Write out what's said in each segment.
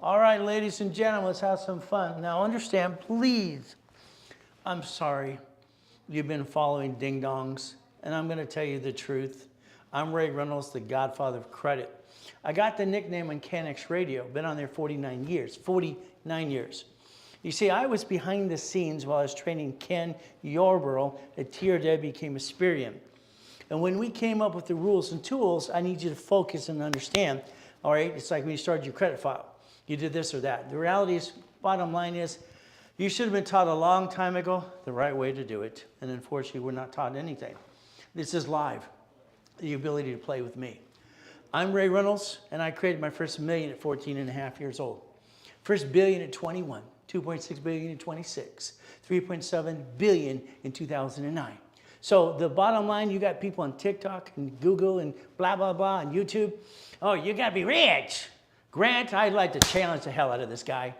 All right, ladies and gentlemen, let's have some fun. Now understand, please, I'm sorry you've been following ding-dongs, and I'm going to tell you the truth. I'm Ray Reynolds, the godfather of credit. I got the nickname on Canex Radio, been on there 49 years, 49 years. You see, I was behind the scenes while I was training Ken Yarborough at TRW became Experian. And when we came up with the rules and tools, I need you to focus and understand, all right, it's like when you started your credit file. You did this or that. The reality is, bottom line is, you should have been taught a long time ago the right way to do it. And unfortunately, we're not taught anything. This is live, the ability to play with me. I'm Ray Reynolds, and I created my first million at 14 and a half years old. First billion at 21, 2.6 billion in 26, 3.7 billion in 2009. So the bottom line, you got people on TikTok and Google and blah, blah, blah, and YouTube. Oh, you got to be rich. Grant, I'd like to challenge the hell out of this guy.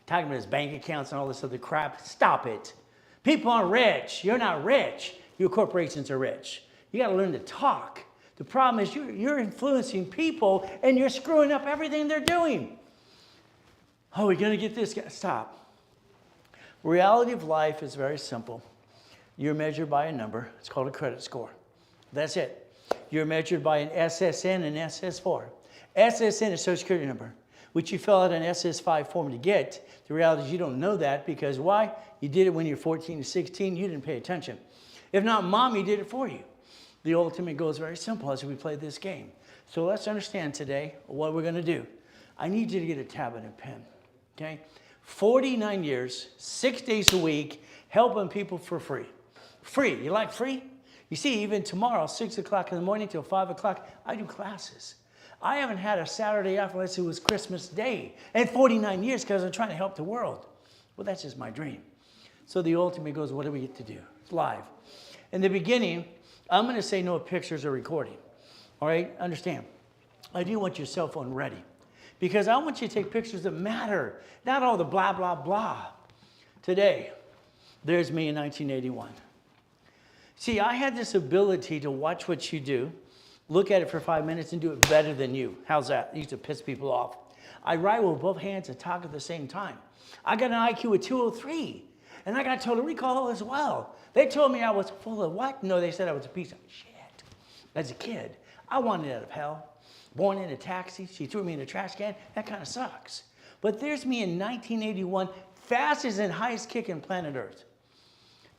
Talking about his bank accounts and all this other crap. Stop it. People aren't rich. You're not rich. Your corporations are rich. You got to learn to talk. The problem is you're influencing people and you're screwing up everything they're doing. Oh, we're going to get this guy. Stop. Reality of life is very simple. You're measured by a number. It's called a credit score. That's it. You're measured by an SSN and SS4. SSN is Social Security number, which you fill out an SS5 form to get. The reality is you don't know that because why? You did it when you're 14 to 16. You didn't pay attention. If not, mommy did it for you. The ultimate goal is very simple as we play this game. So let's understand today what we're going to do. I need you to get a tablet and pen, okay? 49 years, 6 days a week, helping people for free. Free. You like free? You see, even tomorrow, 6 o'clock in the morning till 5 o'clock, I do classes. I haven't had a Saturday off unless it was Christmas Day in 49 years because I'm trying to help the world. Well, that's just my dream. So the ultimate goes, what do we get to do? It's live. In the beginning, I'm going to say no pictures or recording. All right? Understand. I do want your cell phone ready because I want you to take pictures that matter, not all the blah, blah, blah. Today, there's me in 1981. See, I had this ability to watch what you do, look at it for 5 minutes and do it better than you. How's that? It used to piss people off. I write with both hands and talk at the same time. I got an IQ of 203, and I got total recall as well. They told me I was full of what? No, they said I was a piece of shit. As a kid, I wanted out of hell. Born in a taxi, she threw me in a trash can. That kind of sucks. But there's me in 1981, fastest and highest kick in planet Earth.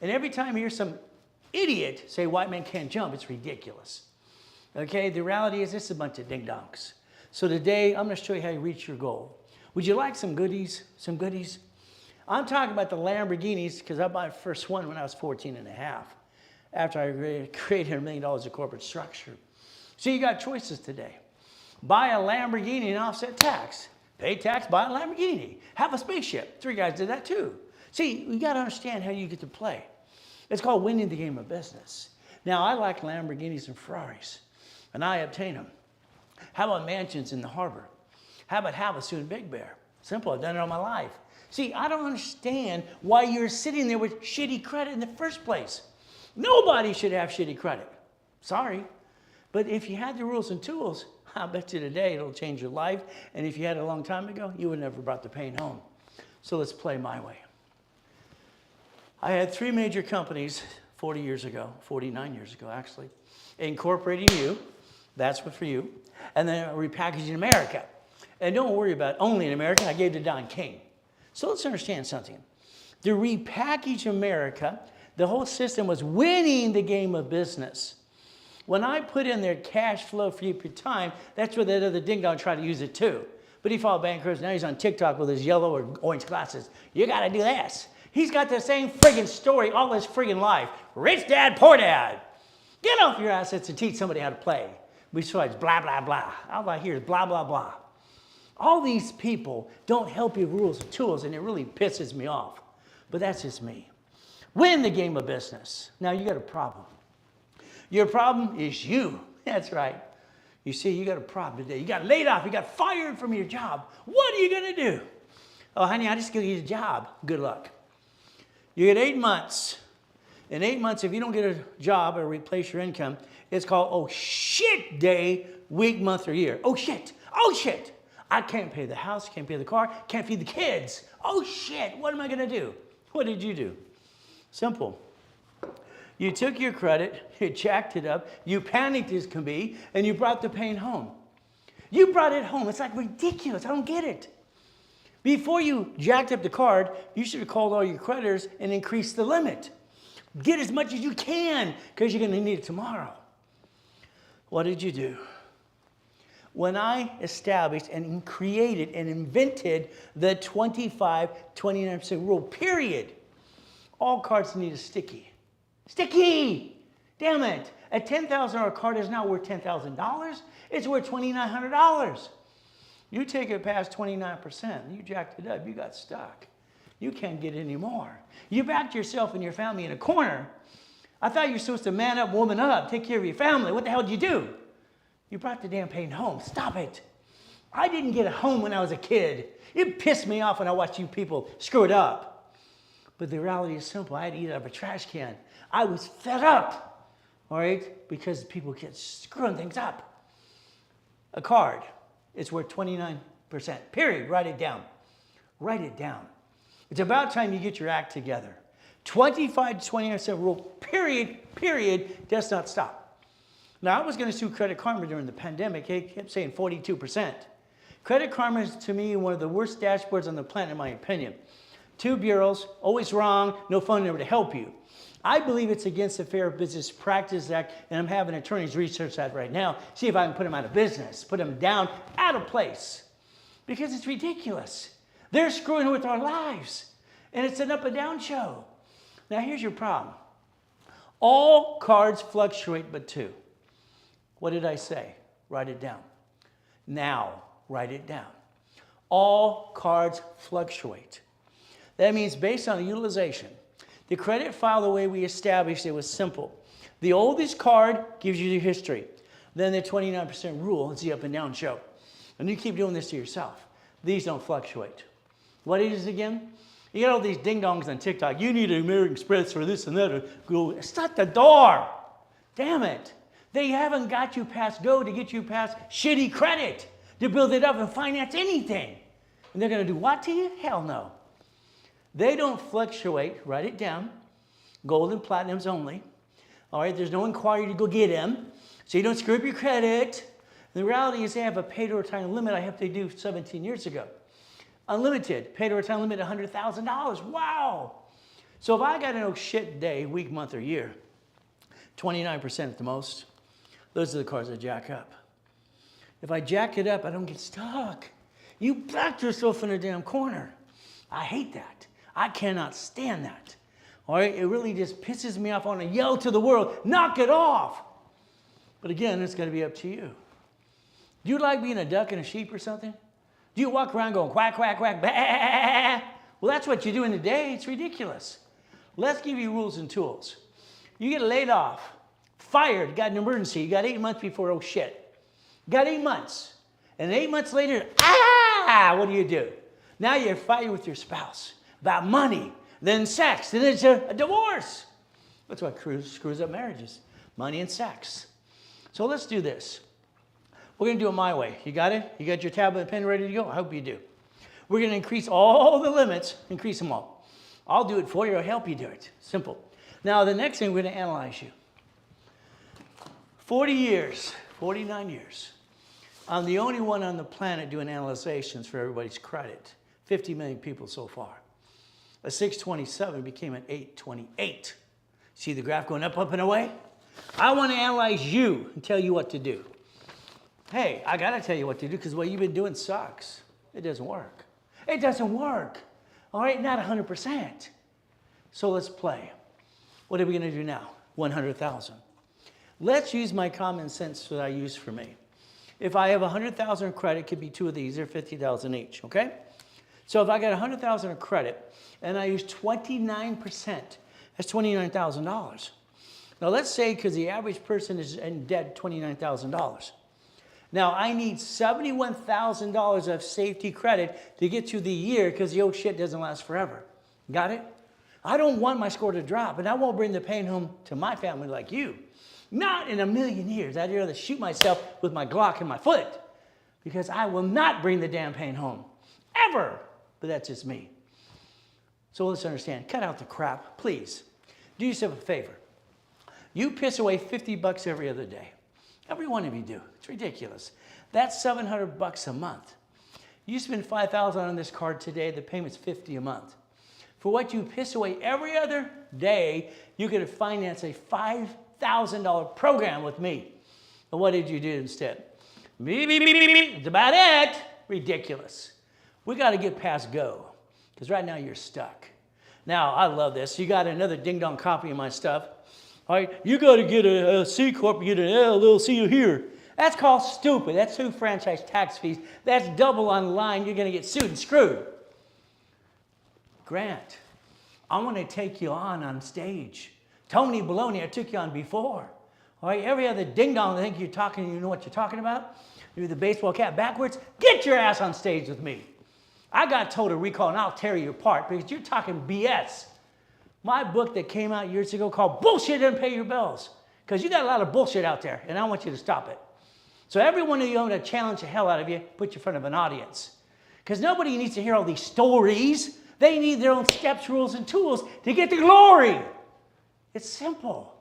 And every time I hear some idiot say white men can't jump, it's ridiculous. Okay, the reality is this is a bunch of ding-dongs. So today, I'm going to show you how you reach your goal. Would you like some goodies? Some goodies? I'm talking about the Lamborghinis because I bought my first one when I was 14 and a half after I created $1 million of corporate structure. So you got choices today. Buy a Lamborghini and offset tax. Pay tax, buy a Lamborghini. Have a spaceship. 3 guys did that too. See, you got to understand how you get to play. It's called winning the game of business. Now, I like Lamborghinis and Ferraris, and I obtain them. How about mansions in the harbor? How about Havasu and Big Bear? Simple, I've done it all my life. See, I don't understand why you're sitting there with shitty credit in the first place. Nobody should have shitty credit. Sorry. But if you had the rules and tools, I bet you today it'll change your life. And if you had it a long time ago, you would never brought the pain home. So let's play my way. I had 3 major companies 40 years ago, 49 years ago actually, incorporating you, that's what for you, and then Repackaging America. And don't worry about only in America, I gave to Don King. So let's understand something. The Repackage America, the whole system was winning the game of business. When I put in their cash flow for you per time, that's where that other ding-dong tried to use it too. But he filed bankruptcy, now he's on TikTok with his yellow or orange glasses. You gotta do this. He's got the same friggin' story all his friggin' life. Rich dad, poor dad. Get off your assets and teach somebody how to play. Besides blah, blah, blah. All I hear is blah, blah, blah. All these people don't help you with rules and tools, and it really pisses me off. But that's just me. Win the game of business. Now, you got a problem. Your problem is you. That's right. You see, you got a problem today. You got laid off. You got fired from your job. What are you going to do? Oh, honey, I just got to get a job. Good luck. You get 8 months. In 8 months, if you don't get a job or replace your income, it's called, oh, shit day, week, month, or year. Oh, shit. Oh, shit. I can't pay the house, can't pay the car, can't feed the kids. Oh shit, what am I gonna do? What did you do? Simple. You took your credit, you jacked it up, you panicked as can be, and you brought the pain home. You brought it home. It's like ridiculous. I don't get it. Before you jacked up the card, you should have called all your creditors and increased the limit. Get as much as you can because you're going to need it tomorrow. What did you do? When I established and created and invented the 25-29% rule, period, all cards need a sticky. Sticky! Damn it. A $10,000 card is not worth $10,000. It's worth $2,900. You take it past 29%, you jacked it up, you got stuck. You can't get any more. You backed yourself and your family in a corner. I thought you were supposed to man up, woman up, take care of your family. What the hell did you do? You brought the damn pain home. Stop it. I didn't get a home when I was a kid. It pissed me off when I watched you people screw it up. But the reality is simple. I had to eat out of a trash can. I was fed up, all right, because people kept screwing things up. A card. It's worth 29%, period. Write it down. Write it down. It's about time you get your act together. 25-29% rule, period, does not stop. Now, I was going to sue Credit Karma during the pandemic. It kept saying 42%. Credit Karma is, to me, one of the worst dashboards on the planet, in my opinion. 2 bureaus, always wrong, no phone number to help you. I believe it's against the Fair Business Practice Act, and I'm having attorneys research that right now, see if I can put them out of business, put them down, out of place. Because it's ridiculous. They're screwing with our lives, and it's an up and down show. Now, here's your problem. All cards fluctuate but 2. What did I say? Write it down. Now, write it down. All cards fluctuate. That means based on the utilization. The credit file, the way we established it, was simple. The oldest card gives you the history. Then the 29% rule is the up and down show. And you keep doing this to yourself. These don't fluctuate. What is it again? You got all these ding-dongs on TikTok. You need an American Express for this and that. Go, shut the door. Damn it. They haven't got you past go to get you past shitty credit to build it up and finance anything. And they're going to do what to you? Hell no. They don't fluctuate. Write it down. Gold and platinums only. All right, there's no inquiry to go get them. So you don't screw up your credit. The reality is they have a pay-to-retirement limit I have to do 17 years ago. Unlimited. Pay-to-retirement limit $100,000. Wow. So if I got an oh shit day, week, month, or year, 29% at the most, those are the cards I jack up. If I jack it up, I don't get stuck. You backed yourself in a damn corner. I hate that. I cannot stand that. All right, it really just pisses me off. I want to yell to the world, knock it off. But again, it's got to be up to you. Do you like being a duck and a sheep or something? Do you walk around going quack, quack, quack, bah? Well, that's what you're doing today. It's ridiculous. Let's give you rules and tools. You get laid off, fired, got an emergency. You got 8 months before, oh shit. Got 8 months. And 8 months later, what do? Now you're fighting with your spouse about money, then sex, then it's a divorce. That's what screws up marriages, money and sex. So let's do this. We're going to do it my way. You got it? You got your tablet and pen ready to go? I hope you do. We're going to increase all the limits, increase them all. I'll do it for you or help you do it. Simple. Now, the next thing, we're going to analyze you. 40 years, 49 years. I'm the only one on the planet doing analyzations for everybody's credit. 50 million people so far. A 627 became an 828. See the graph going up, up, and away? I want to analyze you and tell you what to do. Hey, I got to tell you what to do because what you've been doing sucks. It doesn't work. It doesn't work. All right, not 100%. So let's play. What are we going to do now? 100,000. Let's use my common sense that I use for me. If I have 100,000 credit, it could be 2 of these. They're 50,000 each, okay? So if I got 100,000 of credit and I use 29%, that's $29,000. Now let's say because the average person is in debt $29,000. Now I need $71,000 of safety credit to get through the year because the old shit doesn't last forever. Got it? I don't want my score to drop, and I won't bring the pain home to my family like you. Not in a million years. I'd rather shoot myself with my Glock in my foot. because I will not bring the damn pain home. Ever. But that's just me. So let's understand. Cut out the crap, please. Do yourself a favor. You piss away $50 every other day. Every one of you do. It's ridiculous. That's $700 a month. You spend $5,000 on this card today, the payment's $50 a month. For what you piss away every other day, you could finance a $5,000 program with me. And what did you do instead? It's about it. Ridiculous. We got to get past go, because right now you're stuck. Now, I love this. You got another ding-dong copy of my stuff. All right, you got to get a C Corp, you get an LLC here. That's called stupid. That's 2 franchise tax fees. That's double on line. You're going to get sued and screwed. Grant, I want to take you on stage. Tony Baloney, I took you on before. All right, every other ding-dong think you know what you're talking about. You're the baseball cap backwards. Get your ass on stage with me. I got told to recall, and I'll tear you apart because you're talking BS. My book that came out years ago called Bullshit Doesn't Pay Your Bills, because you got a lot of bullshit out there, and I want you to stop it. So every one of you, I'm going to challenge the hell out of you, put you in front of an audience. Because nobody needs to hear all these stories. They need their own steps, rules, and tools to get to glory. It's simple.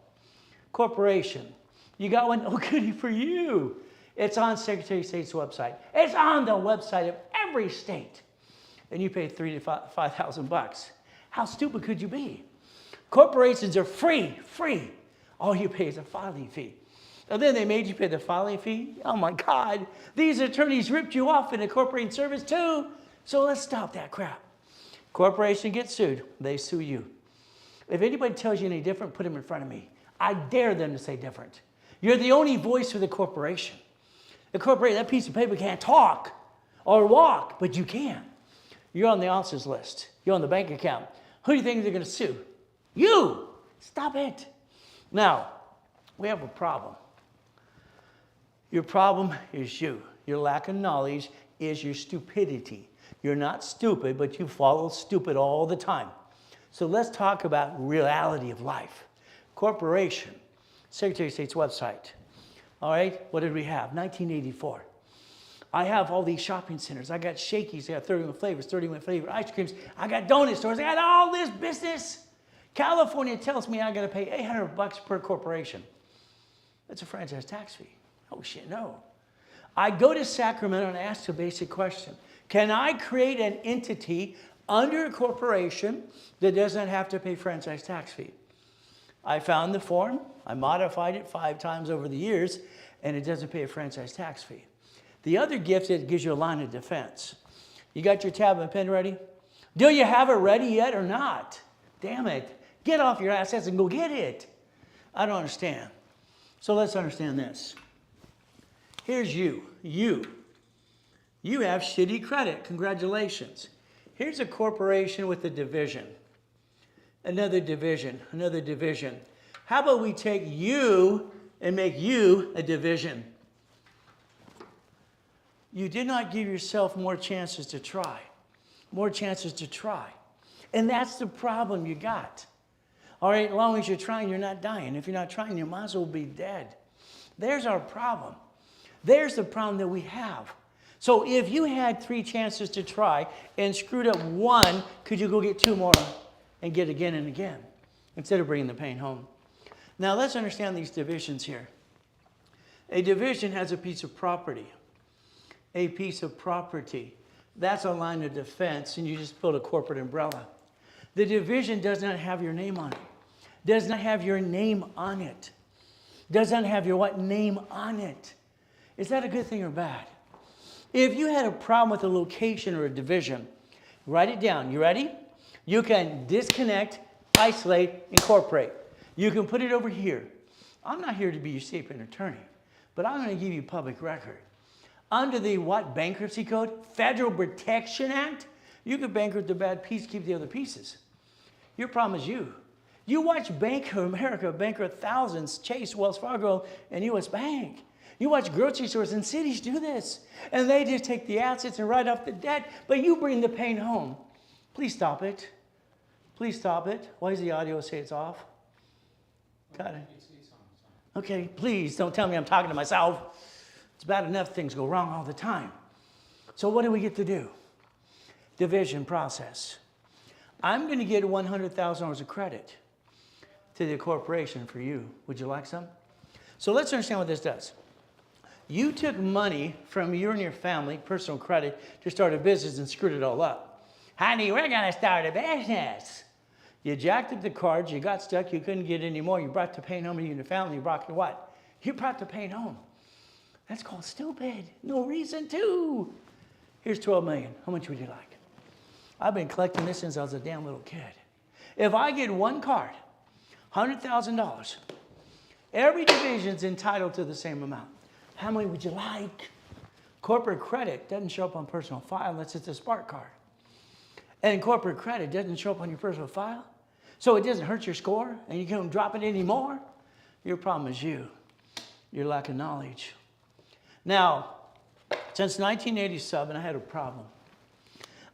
Corporation. You got one? Oh, goody for you. It's on Secretary of State's website. It's on the website of every state. And you pay $3,000 to $5,000. How stupid could you be? Corporations are free. All you pay is a filing fee. And then they made you pay the filing fee. Oh my God, these attorneys ripped you off in a corporate service too. So let's stop that crap. Corporation gets sued, they sue you. If anybody tells you any different, put them in front of me. I dare them to say different. You're the only voice for the corporation. The corporation, that piece of paper can't talk or walk, but you can. You're on the officer's list. You're on the bank account. Who do you think they're going to sue? You. Stop it. Now, we have a problem. Your problem is you. Your lack of knowledge is your stupidity. You're not stupid, but you follow stupid all the time. So let's talk about reality of life. Corporation, Secretary of State's website. All right, what did we have? 1984. I have all these shopping centers. I got Shakey's. I got 31 flavor ice creams. I got donut stores. I got all this business. California tells me I got to pay $800 per corporation. That's a franchise tax fee. Oh shit, no. I go to Sacramento and ask a basic question. Can I create an entity under a corporation that doesn't have to pay franchise tax fee? I found the form. I modified it 5 times over the years, and it doesn't pay a franchise tax fee. The other gift is it gives you a line of defense. You got your tab and pen ready? Do you have it ready yet or not? Damn it. Get off your assets and go get it. I don't understand. So let's understand this. Here's you. You have shitty credit. Congratulations. Here's a corporation with a division. Another division. Another division. How about we take you and make you a division? You did not give yourself more chances to try. More chances to try. And that's the problem you got. All right, as long as you're trying, you're not dying. If you're not trying, you might as well be dead. There's our problem. There's the problem that we have. So if you had 3 chances to try and screwed up 1, could you go get 2 more and get again and again instead of bringing the pain home? Now let's understand these divisions here. A division has a piece of property. A piece of property. That's a line of defense, and you just build a corporate umbrella. The division does not have your name on it. Does not have your name on it. Does not have your what name on it. Is that a good thing or bad? If you had a problem with a location or a division, write it down. You ready? You can disconnect, isolate, incorporate. You can put it over here. I'm not here to be your statement attorney, but I'm going to give you public record. Under the what bankruptcy code? Federal Protection Act? You could bankrupt the bad piece, keep the other pieces. Your problem is you. You watch Bank of America bankrupt thousands, Chase, Wells Fargo, and U.S. Bank. You watch grocery stores in cities do this. And they just take the assets and write off the debt, but you bring the pain home. Please stop it. Please stop it. Why does the audio say it's off? Got it. Okay, please don't tell me I'm talking to myself. It's bad enough things go wrong all the time. So what do we get to do? Division process. I'm going to get $100,000 of credit to the corporation for you. Would you like some? So let's understand what this does. You took money from you and your family, personal credit, to start a business and screwed it all up. Honey, we're going to start a business. You jacked up the cards, you got stuck, you couldn't get any more. You brought the pain home to you and your family. You brought what? You brought the pain home. That's called stupid. No reason to. Here's $12 million. How much would you like? I've been collecting this since I was a damn little kid. If I get one card, $100,000, every division's entitled to the same amount. How many would you like? Corporate credit doesn't show up on personal file unless it's a Spark card. And corporate credit doesn't show up on your personal file, so it doesn't hurt your score and you can't drop it anymore. Your problem is you. Your lack of knowledge. Now, since 1987, I had a problem.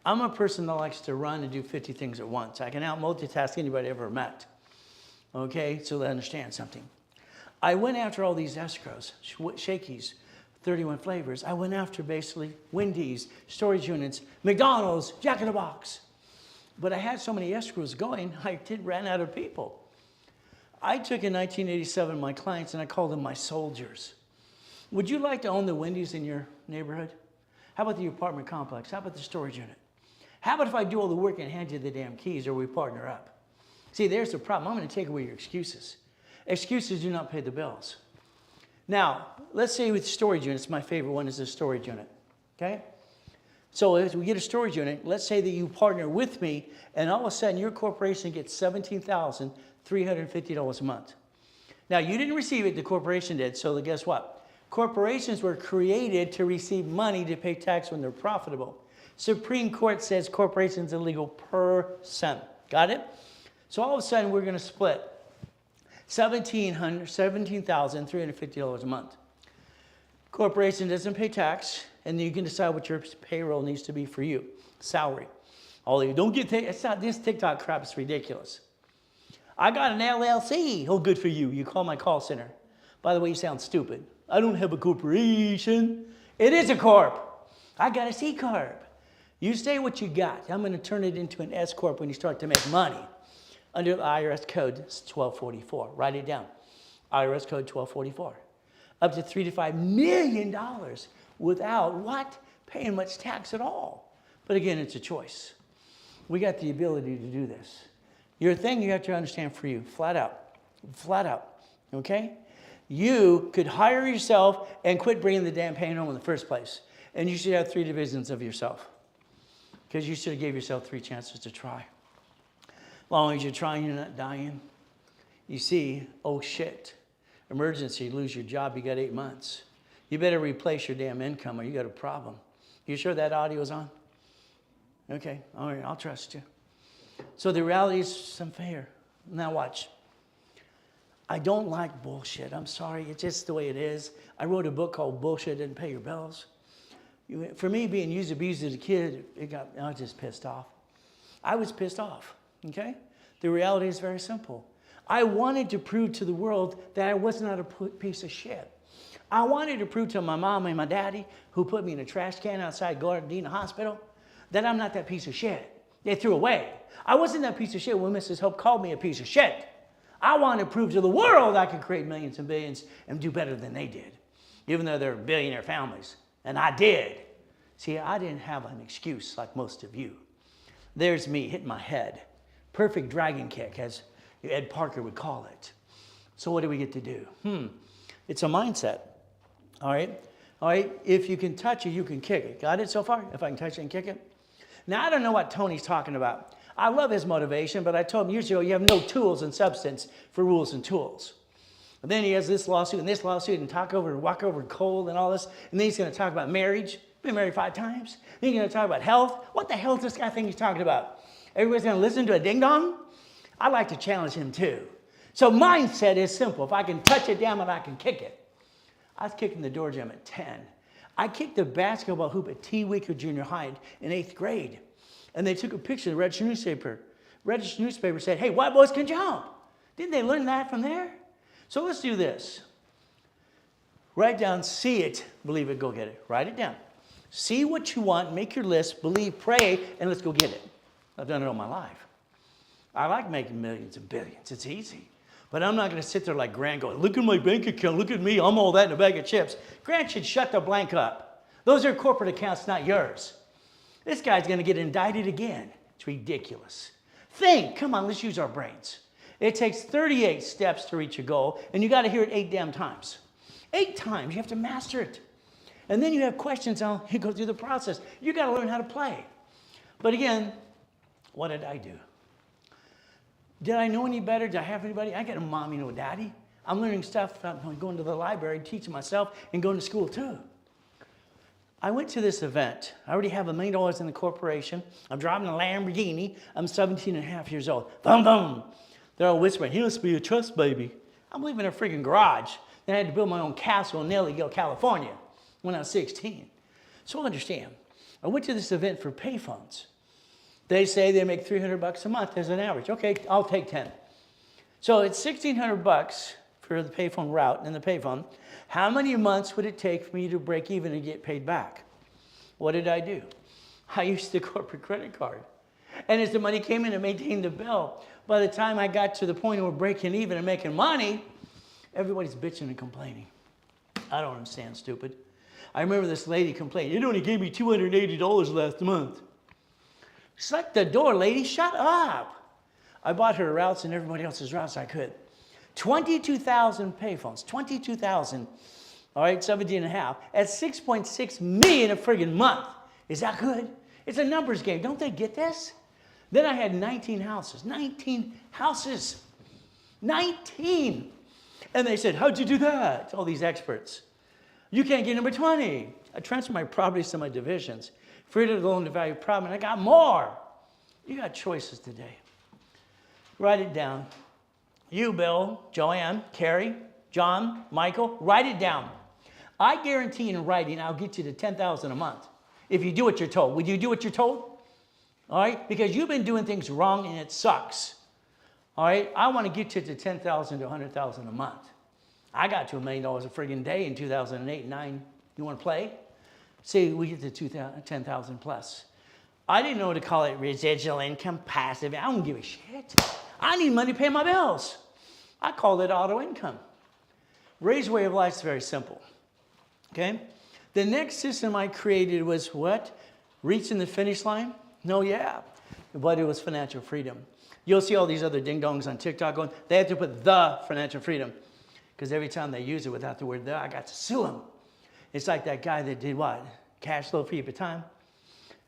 I'm a person that likes to run and do 50 things at once. I can out-multitask anybody I ever met. Okay, so they understand something. I went after all these escrows, shakies, 31 flavors. I went after basically Wendy's, storage units, McDonald's, Jack in the Box. But I had so many escrows going, I ran out of people. I took in 1987 my clients and I called them my soldiers. Would you like to own the Wendy's in your neighborhood? How about the apartment complex? How about the storage unit? How about if I do all the work and hand you the damn keys, or we partner up? See, there's the problem. I'm going to take away your excuses. Excuses do not pay the bills. Now, let's say with storage units, my favorite one is the storage unit, okay? So as we get a storage unit, let's say that you partner with me, and all of a sudden your corporation gets $17,350 a month. Now, you didn't receive it, the corporation did, so guess what? Corporations were created to receive money to pay tax when they're profitable. Supreme Court says corporations are illegal per cent. Got it? So all of a sudden, we're going to split $17,350 a month. Corporation doesn't pay tax, and you can decide what your payroll needs to be for you. Salary. Although you don't get, it's not this TikTok crap, it's ridiculous. I got an LLC. Oh, good for you. You call my call center. By the way, you sound stupid. I don't have a corporation. It is a corp. I got a C corp. You say what you got. I'm going to turn it into an S corp when you start to make money. Under the IRS code, it's 1244. Write it down. IRS code 1244. Up to $3 to $5 million without what? Paying much tax at all. But again, it's a choice. We got the ability to do this. Your thing you have to understand for you, flat out, okay? You could hire yourself and quit bringing the damn pain home in the first place. And you should have 3 divisions of yourself. Because you should have gave yourself 3 chances to try. As long as you're trying, you're not dying. You see, oh shit, emergency, lose your job, you got 8 months. You better replace your damn income or you got a problem. You sure that audio's on? Okay, all right, I'll trust you. So the reality is unfair. Now watch. I don't like bullshit. I'm sorry, it's just the way it is. I wrote a book called Bullshit Didn't Pay Your Bills. For me, being used, abused as a kid, I was just pissed off. I was pissed off, okay? The reality is very simple. I wanted to prove to the world that I was not a piece of shit. I wanted to prove to my mom and my daddy, who put me in a trash can outside Gardena Hospital, that I'm not that piece of shit they threw away. I wasn't that piece of shit when Mrs. Hope called me a piece of shit. I wanted to prove to the world I could create millions and billions and do better than they did, even though they're billionaire families. And I did. See, I didn't have an excuse like most of you. There's me hitting my head. Perfect dragon kick, as Ed Parker would call it. So what do we get to do? It's a mindset. All right? All right? If you can touch it, you can kick it. Got it so far? If I can touch it and kick it? Now, I don't know what Tony's talking about. I love his motivation, but I told him years ago, you have no tools and substance for rules and tools. And then he has this lawsuit and walk over cold and all this. And then he's going to talk about marriage. Been married 5 times. Then he's going to talk about health. What the hell is this guy think he's talking about? Everybody's going to listen to a ding-dong? I like to challenge him too. So mindset is simple. If I can touch it down and I can kick it. I was kicking the door jam at 10. I kicked the basketball hoop at T. Wicker Junior High in 8th grade. And they took a picture of the Register newspaper. Register newspaper said, hey, white boys can jump. Didn't they learn that from there? So let's do this. Write down, see it, believe it, go get it. Write it down. See what you want, make your list, believe, pray, and let's go get it. I've done it all my life. I like making millions and billions. It's easy. But I'm not going to sit there like Grant going, look at my bank account, look at me, I'm all that in a bag of chips. Grant should shut the blank up. Those are corporate accounts, not yours. This guy's going to get indicted again. It's ridiculous. Think, come on, let's use our brains. It takes 38 steps to reach a goal, and you got to hear it 8 damn times. 8 times, you have to master it. And then you have questions on, you go through the process. You got to learn how to play. But again, what did I do? Did I know any better? Did I have anybody? I got a mommy, no daddy. I'm learning stuff. I'm going to the library, teaching myself, and going to school too. I went to this event. I already have $1 million in the corporation. I'm driving a Lamborghini. I'm 17 and a half years old. Boom, boom. They're all whispering, he must be a trust baby. I'm living in a freaking garage. Then I had to build my own castle in Nelly Hill, California when I was 16. So understand, I went to this event for payphones. They say they make $300 a month as an average. Okay, I'll take 10. So it's $1,600 for the payphone route and the payphone. How many months would it take for me to break even and get paid back? What did I do? I used the corporate credit card. And as the money came in, I maintained the bill. By the time I got to the point where we're breaking even and making money, everybody's bitching and complaining. I don't understand, stupid. I remember this lady complaining, it only gave me $280 last month. Shut the door, lady, shut up. I bought her routes and everybody else's routes I could. 22,000 payphones, 22,000, all right, 17 and a half, at 6.6 million a friggin' month. Is that good? It's a numbers game. Don't they get this? Then I had 19 houses, 19 houses, 19. And they said, how'd you do that? All these experts. You can't get number 20. I transferred my properties to my divisions. Freedom of loan to value problem, and I got more. You got choices today. Write it down. You, Bill, Joanne, Carrie, John, Michael, write it down. I guarantee in writing, I'll get you to $10,000 a month. If you do what you're told. Would you do what you're told? All right? Because you've been doing things wrong and it sucks. All right? I want to get you to $10,000 to $100,000 a month. I got to $1 million a friggin' day in 2008 and 9. You want to play? See, we get to 10,000 plus. I didn't know what to call it, residual income, passive. I don't give a shit. I need money to pay my bills. I called it auto income. Ray's way of life is very simple. Okay? The next system I created was what? Reaching the finish line? No, yeah. But it was financial freedom. You'll see all these other ding-dongs on TikTok going, they have to put the financial freedom. Because every time they use it without the word the, I got to sue them. It's like that guy that did what? Cash flow for you per time.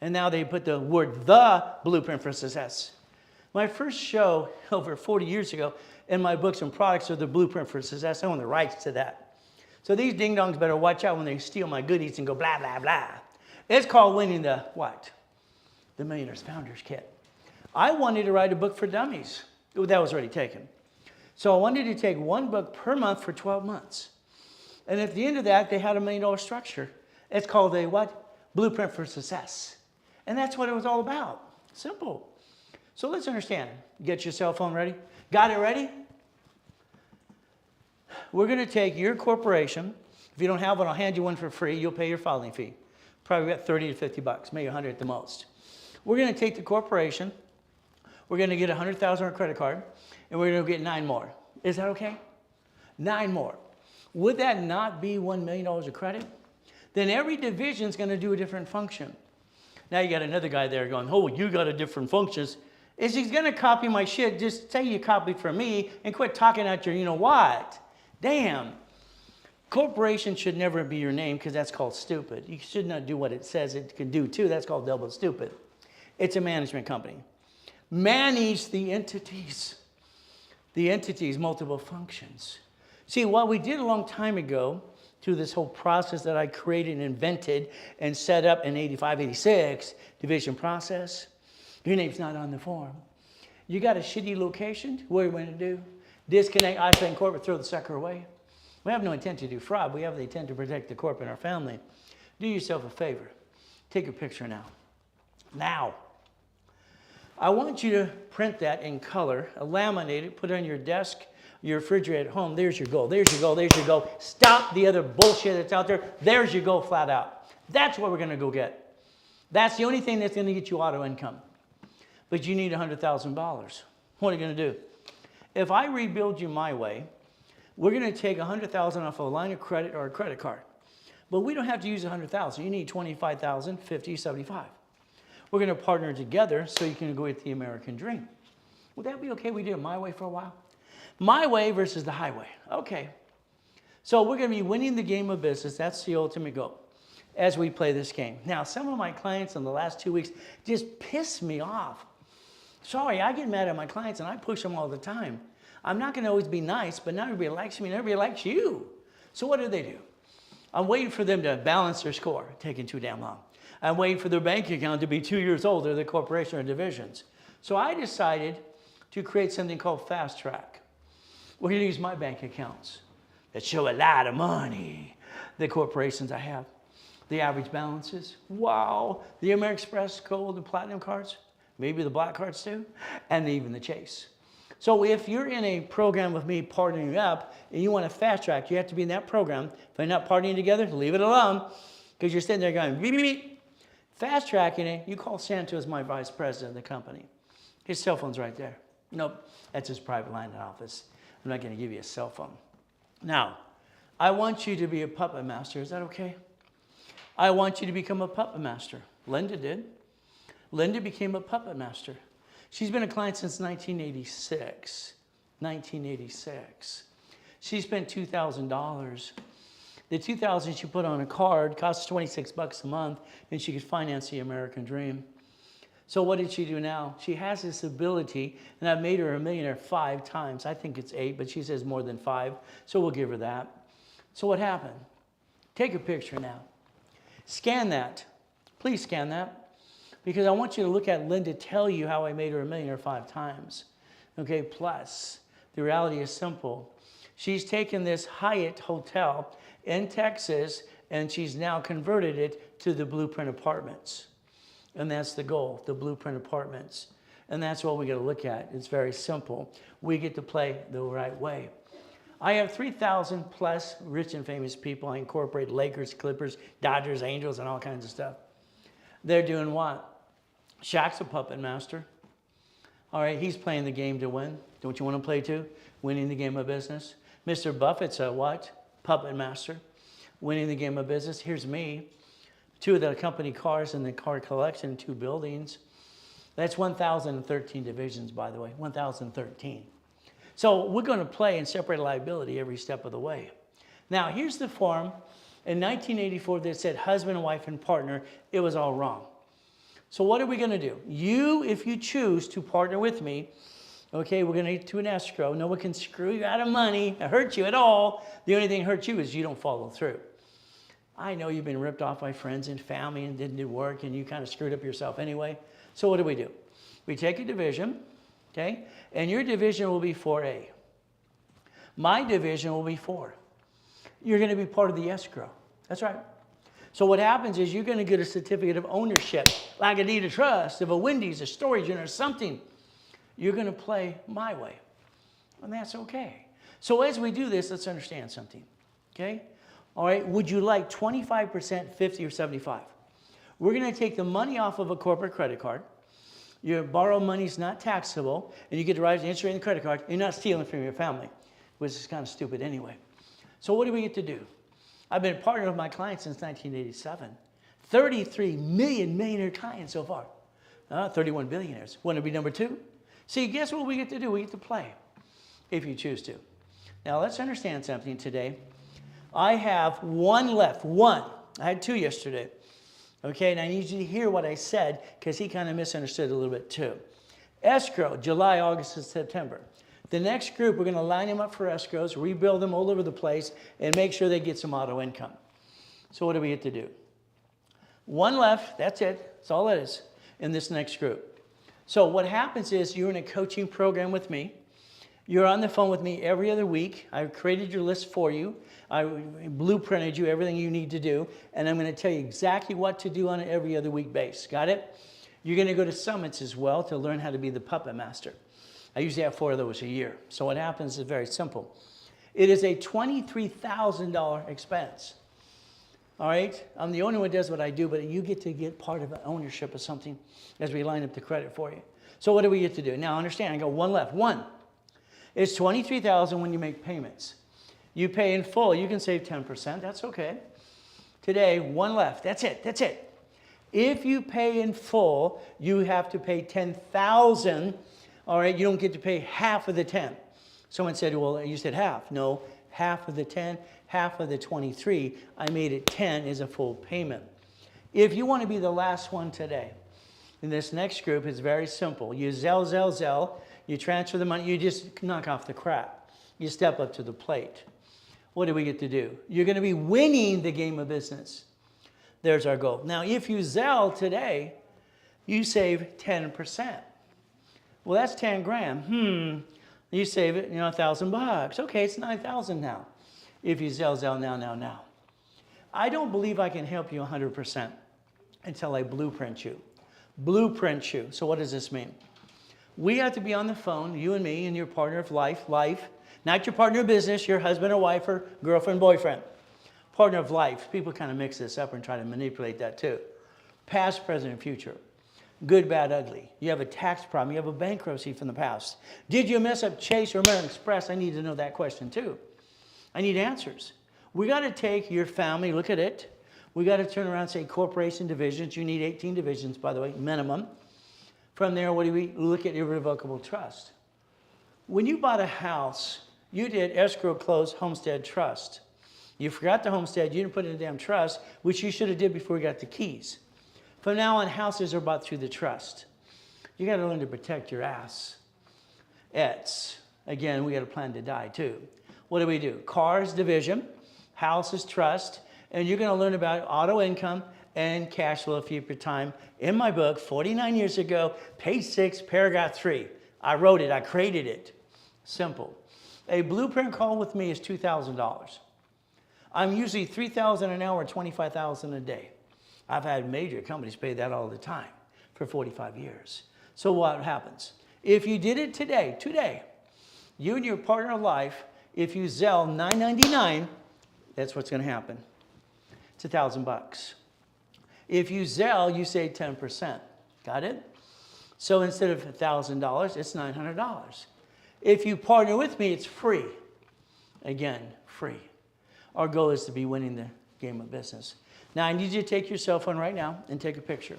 And now they put the word the blueprint for success. My first show over 40 years ago in my books and products are the blueprint for success. I own the rights to that. So these ding-dongs better watch out when they steal my goodies and go blah, blah, blah. It's called winning the what? The Millionaires Founders Kit. I wanted to write a book for dummies. That was already taken. So I wanted to take one book per month for 12 months. And at the end of that, they had $1 million structure. It's called a what? Blueprint for success. And that's what it was all about. Simple. So let's understand. Get your cell phone ready. Got it ready? We're going to take your corporation. If you don't have one, I'll hand you one for free. You'll pay your filing fee. Probably about 30 to 50 bucks, maybe 100 at the most. We're going to take the corporation. We're going to get 100,000 on a credit card, and we're going to get 9 more. Is that okay? 9 more. Would that not be $1 million of credit? Then every division is going to do a different function. Now you got another guy there going, oh, you got a different functions. Is he's going to copy my shit? Just say you copied from me and quit talking out your you know what. Damn. Corporation should never be your name because that's called stupid. You should not do what it says it can do too. That's called double stupid. It's a management company. Manage the entities. The entities, multiple functions. See, what we did a long time ago through this whole process that I created and invented and set up in 85, 86, division process, your name's not on the form. You got a shitty location, what are you going to do? Disconnect, isolate corporate, throw the sucker away. We have no intent to do fraud. We have the intent to protect the corporate and our family. Do yourself a favor. Take a picture now. Now. I want you to print that in color, laminate it, put it on your desk, your refrigerator at home, there's your goal, there's your goal, there's your goal. Stop the other bullshit that's out there. There's your goal flat out. That's what we're going to go get. That's the only thing that's going to get you auto income. But you need $100,000. What are you going to do? If I rebuild you my way, we're going to take $100,000 off a line of credit or a credit card. But we don't have to use $100,000. You need $25,000, $50,000, $75,000. We're going to partner together so you can go get the American dream. Would that be okay? We do it my way for a while. My way versus the highway. Okay. So we're going to be winning the game of business. That's the ultimate goal as we play this game. Now, some of my clients in the last 2 weeks just piss me off. Sorry, I get mad at my clients and I push them all the time. I'm not going to always be nice, but not everybody likes me and everybody likes you. So what do? I'm waiting for them to balance their score, taking too damn long. I'm waiting for their bank account to be 2 years old or the corporation or divisions. So I decided to create something called Fast Track. We're going to use my bank accounts that show a lot of money. The corporations I have, the average balances, wow. The American Express, Gold, and Platinum cards, maybe the Black cards too, and even the Chase. So if you're in a program with me partnering up and you want to fast track, you have to be in that program. If they're not partnering together, leave it alone because you're sitting there going, beep, beep, beep. Fast tracking it, you call Santos, my vice president of the company. His cell phone's right there. Nope, that's his private line in the office. I'm not going to give you a cell phone. Now, I want you to be a puppet master. Is that okay? I want you to become a puppet master. Linda did. Linda became a puppet master. She's been a client since 1986. 1986. She spent $2,000. The $2,000 she put on a card costs $26 a month, and she could finance the American dream. So what did she do now? She has this ability, and I've made her a millionaire 5 times. I think it's 8, but she says more than 5, so we'll give her that. So what happened? Take a picture now. Scan that. Please scan that. Because I want you to look at Linda tell you how I made her a millionaire 5 times. Okay, plus, the reality is simple. She's taken this Hyatt hotel in Texas, and she's now converted it to the Blueprint Apartments. And that's the goal, the Blueprint Apartments. And that's what we got to look at. It's very simple. We get to play the right way. I have 3,000 plus rich and famous people. I incorporate Lakers, Clippers, Dodgers, Angels, and all kinds of stuff. They're doing what? Shaq's a puppet master. All right, he's playing the game to win. Don't you want to play too? Winning the game of business. Mr. Buffett's a what? Puppet master. Winning the game of business. Here's me. 2 of the company cars in the car collection, 2 buildings. That's 1,013 divisions, by the way, 1,013. So we're going to play and separate liability every step of the way. Now, here's the form. In 1984, that said husband, wife, and partner. It was all wrong. So what are we going to do? You, if you choose to partner with me, okay, we're going to get to an escrow. No one can screw you out of money or hurt you at all. The only thing that hurts you is you don't follow through. I know you've been ripped off by friends and family and didn't do work and you kind of screwed up yourself anyway. So what do? We take a division, okay, and your division will be 4A. My division will be 4. You're going to be part of the escrow. That's right. So what happens is you're going to get a certificate of ownership, like a deed of trust, of a Wendy's, a storage unit, or something. You're going to play my way, and that's okay. So as we do this, let's understand something, okay? All right, would you like 25%, 50, or 75? We're going to take the money off of a corporate credit card. Your borrowed money is not taxable, and you get to write the interest rate on the credit card. You're not stealing from your family, which is kind of stupid anyway. So what do we get to do? I've been partnering with my clients since 1987. 33 million millionaire clients so far. 31 billionaires. Want to be number 2? See, guess what we get to do? We get to play, if you choose to. Now, let's understand something today. I have 1 left. 1. I had 2 yesterday. Okay, and I need you to hear what I said because he kind of misunderstood a little bit too. Escrow, July, August, and September. The next group, we're going to line them up for escrows, rebuild them all over the place, and make sure they get some auto income. So what do we get to do? 1 left, that's it. That's all it is in this next group. So what happens is you're in a coaching program with me. You're on the phone with me every other week. I've created your list for you. I blueprinted you everything you need to do, and I'm going to tell you exactly what to do on an every other week base. Got it? You're going to go to summits as well to learn how to be the puppet master. I usually have 4 of those a year. So what happens is very simple. It is a $23,000 expense. All right? I'm the only one who does what I do, but you get to get part of the ownership of something as we line up the credit for you. So what do we get to do? Now understand, I got one left. One, it's $23,000 when you make payments. You pay in full, you can save 10%, that's okay. Today, one left, that's it, that's it. If you pay in full, you have to pay $10,000, all right? You don't get to pay half of the 10. Someone said, well, you said half. No, half of the 10, half of the 23. I made it 10 is a full payment. If you want to be the last one today, in this next group, it's very simple. You Zelle, you transfer the money, you just knock off the crap. You step up to the plate. What do we get to do? You're going to be winning the game of business. There's our goal. Now, if you Zelle today, you save 10%. Well, that's 10 grand. You save it, $1,000. Okay, it's 9,000 now. If you Zelle now. I don't believe I can help you 100% until I blueprint you. Blueprint you. So what does this mean? We have to be on the phone, you and me and your partner of life, not your partner of business, your husband or wife or girlfriend, boyfriend. Partner of life. People kind of mix this up and try to manipulate that too. Past, present, and future. Good, bad, ugly. You have a tax problem. You have a bankruptcy from the past. Did you mess up Chase or American Express? I need to know that question too. I need answers. We got to take your family, look at it. We got to turn around and say corporation divisions. You need 18 divisions, by the way, minimum. From there, what do we look at? Irrevocable trust. When you bought a house, you did escrow, close, homestead, trust. You forgot the homestead. You didn't put it in a damn trust, which you should have did before you got the keys. From now on, houses are bought through the trust. You got to learn to protect your ass. Again, we got a plan to die too. What do we do? Cars, division. Houses, trust. And you're going to learn about auto income and cash flow if you have your time. In my book, 49 years ago, page 6, paragraph 3. I wrote it. I created it. Simple. A blueprint call with me is $2,000. I'm usually $3,000 an hour, $25,000 a day. I've had major companies pay that all the time for 45 years. So what happens? If you did it today, you and your partner of life, if you Zelle $9.99, that's what's going to happen. It's $1,000. If you Zelle, you save 10%. Got it? So instead of $1,000, it's $900. If you partner with me, it's free. Again, free. Our goal is to be winning the game of business. Now, I need you to take your cell phone right now and take a picture.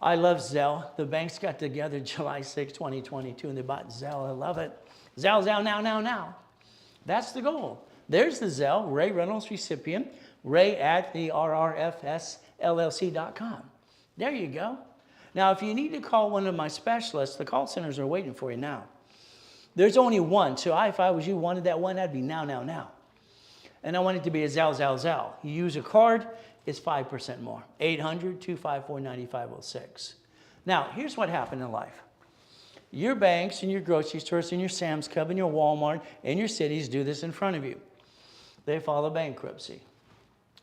I love Zelle. The banks got together July 6, 2022, and they bought Zelle. I love it. Zelle, now. That's the goal. There's the Zelle, Ray Reynolds recipient, Ray at the rrfsllc.com. There you go. Now, if you need to call one of my specialists, the call centers are waiting for you now. There's only one, so if I was you, wanted that one, that'd be now. And I want it to be a Zelle. You use a card, it's 5% more. 800-254-9506. Now, here's what happened in life. Your banks and your grocery stores and your Sam's Club and your Walmart and your cities do this in front of you. They follow bankruptcy.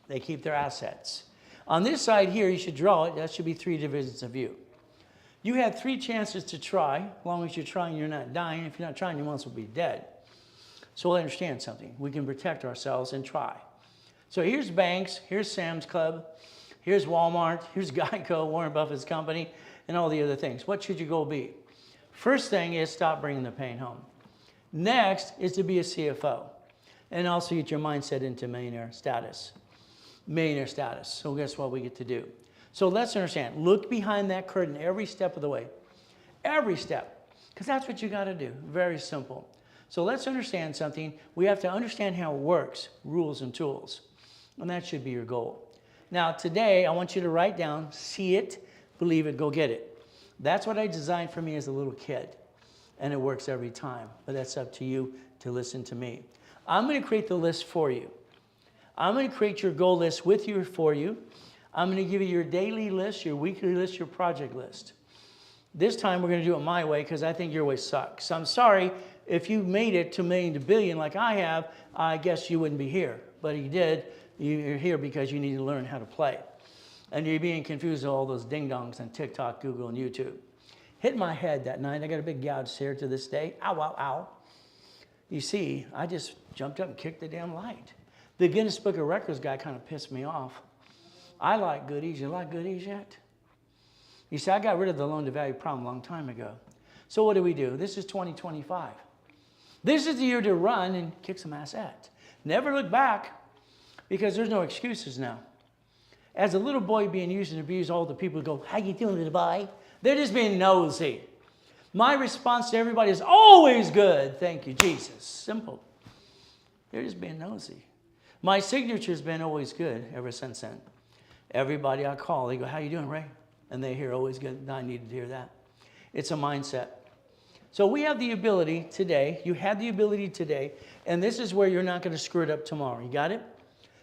They keep their assets. On this side here, you should draw it. That should be 3 divisions of view. You had 3 chances to try. As long as you're trying, you're not dying. If you're not trying, you might as well be dead. So we'll understand something. We can protect ourselves and try. So here's banks, here's Sam's Club, here's Walmart, here's Geico, Warren Buffett's company, and all the other things. What should your goal be? First thing is stop bringing the pain home. Next is to be a CFO and also get your mindset into millionaire status. So guess what we get to do? So let's understand. Look behind that curtain every step of the way. Every step. Because that's what you got to do. Very simple. So let's understand something. We have to understand how it works, rules and tools. And that should be your goal. Now today, I want you to write down, see it, believe it, go get it. That's what I designed for me as a little kid. And it works every time. But that's up to you to listen to me. I'm going to create the list for you. I'm going to create your goal list with you for you. I'm going to give you your daily list, your weekly list, your project list. This time we're going to do it my way because I think your way sucks. So I'm sorry if you made it to million to billion like I have, I guess you wouldn't be here. But you did. You're here because you need to learn how to play. And you're being confused with all those ding-dongs on TikTok, Google, and YouTube. Hit my head that night. I got a big gouge here to this day. Ow, ow, ow. You see, I just jumped up and kicked the damn light. The Guinness Book of Records guy kind of pissed me off. I like goodies. You like goodies yet? You see, I got rid of the loan-to-value problem a long time ago. So what do we do? This is 2025. This is the year to run and kick some ass at. Never look back, because there's no excuses now. As a little boy being used and abused, all the people go, how you doing, little boy? They're just being nosy. My response to everybody is always good. Thank you, Jesus. Simple. They're just being nosy. My signature's been always good ever since then. Everybody I call, they go, how you doing, Ray? And they hear always good. I needed to hear that. It's a mindset. So we have the ability today. You had the ability today. And this is where you're not going to screw it up tomorrow. You got it?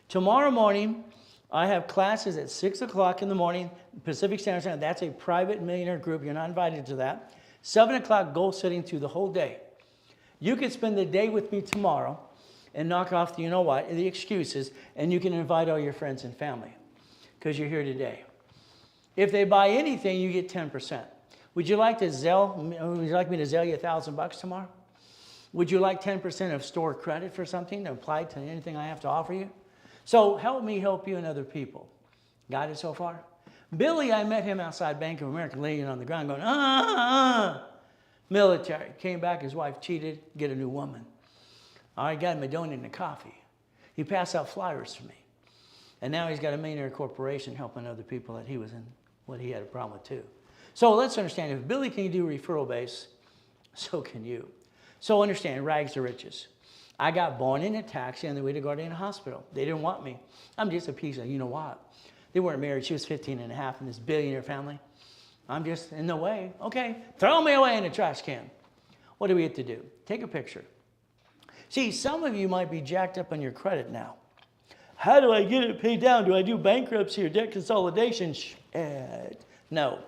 Tomorrow morning, I have classes at 6 o'clock in the morning, Pacific Standard Time. That's a private millionaire group. You're not invited to that. 7 o'clock, goal setting through the whole day. You can spend the day with me tomorrow and knock off the, you know what, the excuses, and you can invite all your friends and family because you're here today. If they buy anything, you get 10%. Would you like me to Zelle you $1,000 tomorrow? Would you like 10% of store credit for something to apply to anything I have to offer you? So help me help you and other people. Got it so far? Billy, I met him outside Bank of America, laying on the ground going, military. Came back, his wife cheated, get a new woman. I got him a donut and a coffee. He passed out flyers for me. And now he's got a millionaire corporation helping other people that he was in, what he had a problem with too. So let's understand, if Billy can do referral base, so can you. So understand, rags to riches. I got born in a taxi on the way to Guardian Hospital. They didn't want me. I'm just a piece of, you know what? They weren't married. She was 15 and a half in this billionaire family. I'm just in the way. Okay, throw me away in a trash can. What do we have to do? Take a picture. See, some of you might be jacked up on your credit now. How do I get it paid down? Do I do bankruptcy or debt consolidation? No.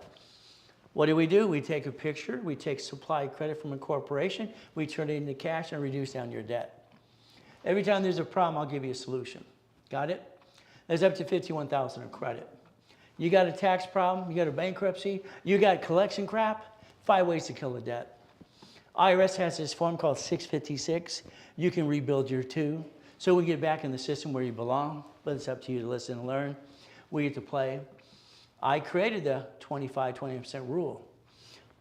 What do? We take a picture. We take supply credit from a corporation. We turn it into cash and reduce down your debt. Every time there's a problem, I'll give you a solution. Got it? There's up to $51,000 of credit. You got a tax problem, you got a bankruptcy, you got collection crap, 5 ways to kill a debt. IRS has this form called 656. You can rebuild your two. So we get back in the system where you belong, but it's up to you to listen and learn. We get to play. I created the 25-20% rule.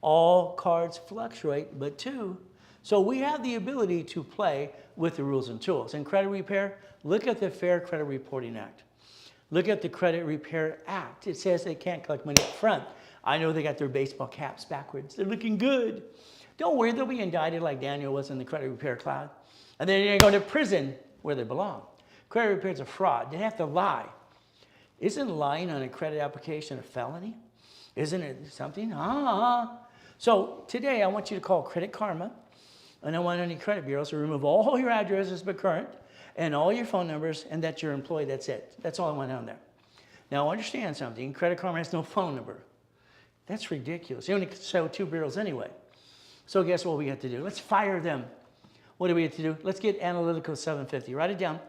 All cards fluctuate, but two. So we have the ability to play with the rules and tools. In credit repair, look at the Fair Credit Reporting Act. Look at the Credit Repair Act. It says they can't collect money up front. I know they got their baseball caps backwards. They're looking good. Don't worry, they'll be indicted like Daniel was in the credit repair cloud. And then they're going to prison where they belong. Credit repair is a fraud. They have to lie. Isn't lying on a credit application a felony? Isn't it something? So today I want you to call Credit Karma, and I want any credit bureaus to remove all your addresses but current, and all your phone numbers, and that you're employed. That's it. That's all I want on there. Now understand something. Credit Karma has no phone number. That's ridiculous. They only show 2 bureaus anyway. So guess what we have to do? Let's fire them. What do we have to do? Let's get Analytical 750. Write it down.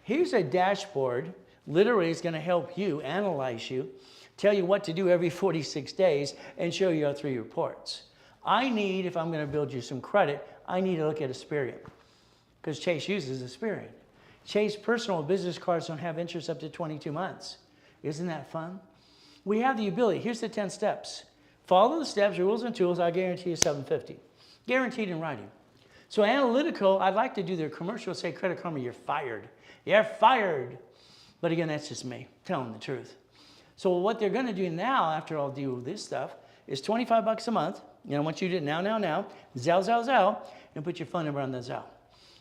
Here's a dashboard. Literally, it's going to help you, analyze you, tell you what to do every 46 days, and show you our 3 reports. If I'm going to build you some credit, I need to look at Experian, because Chase uses Experian. Chase personal business cards don't have interest up to 22 months. Isn't that fun? We have the ability. Here's the 10 steps. Follow the steps, rules, and tools. I guarantee you 750. Guaranteed in writing. So Analytical, I'd like to do their commercial, say, Credit Karma, you're fired. You're fired. But again, that's just me telling the truth. So what they're going to do now, after I'll do this stuff, is $25 a month. I want you to do it now, Zelle, and put your phone number on the Zelle.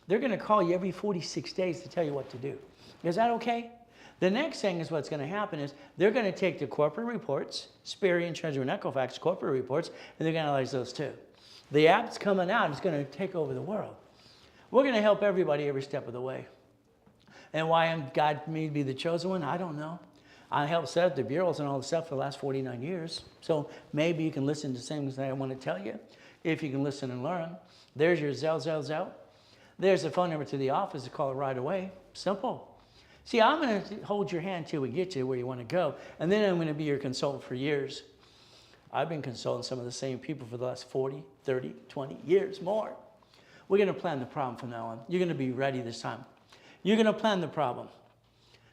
They're going to call you every 46 days to tell you what to do. Is that okay? The next thing is what's going to happen is they're going to take the corporate reports, Experian, Treasury, and Equifax corporate reports, and they're going to analyze those too. The app's coming out. It's going to take over the world. We're going to help everybody every step of the way. And why God made me be the chosen one, I don't know. I helped set up the bureaus and all the stuff for the last 49 years. So maybe you can listen to the same things I want to tell you, if you can listen and learn. There's your Zelle. There's the phone number to the office to call it right away. Simple. See, I'm going to hold your hand till we get you where you want to go. And then I'm going to be your consultant for years. I've been consulting some of the same people for the last 40, 30, 20 years more. We're going to plan the problem from now on. You're going to be ready this time. You're going to plan the problem.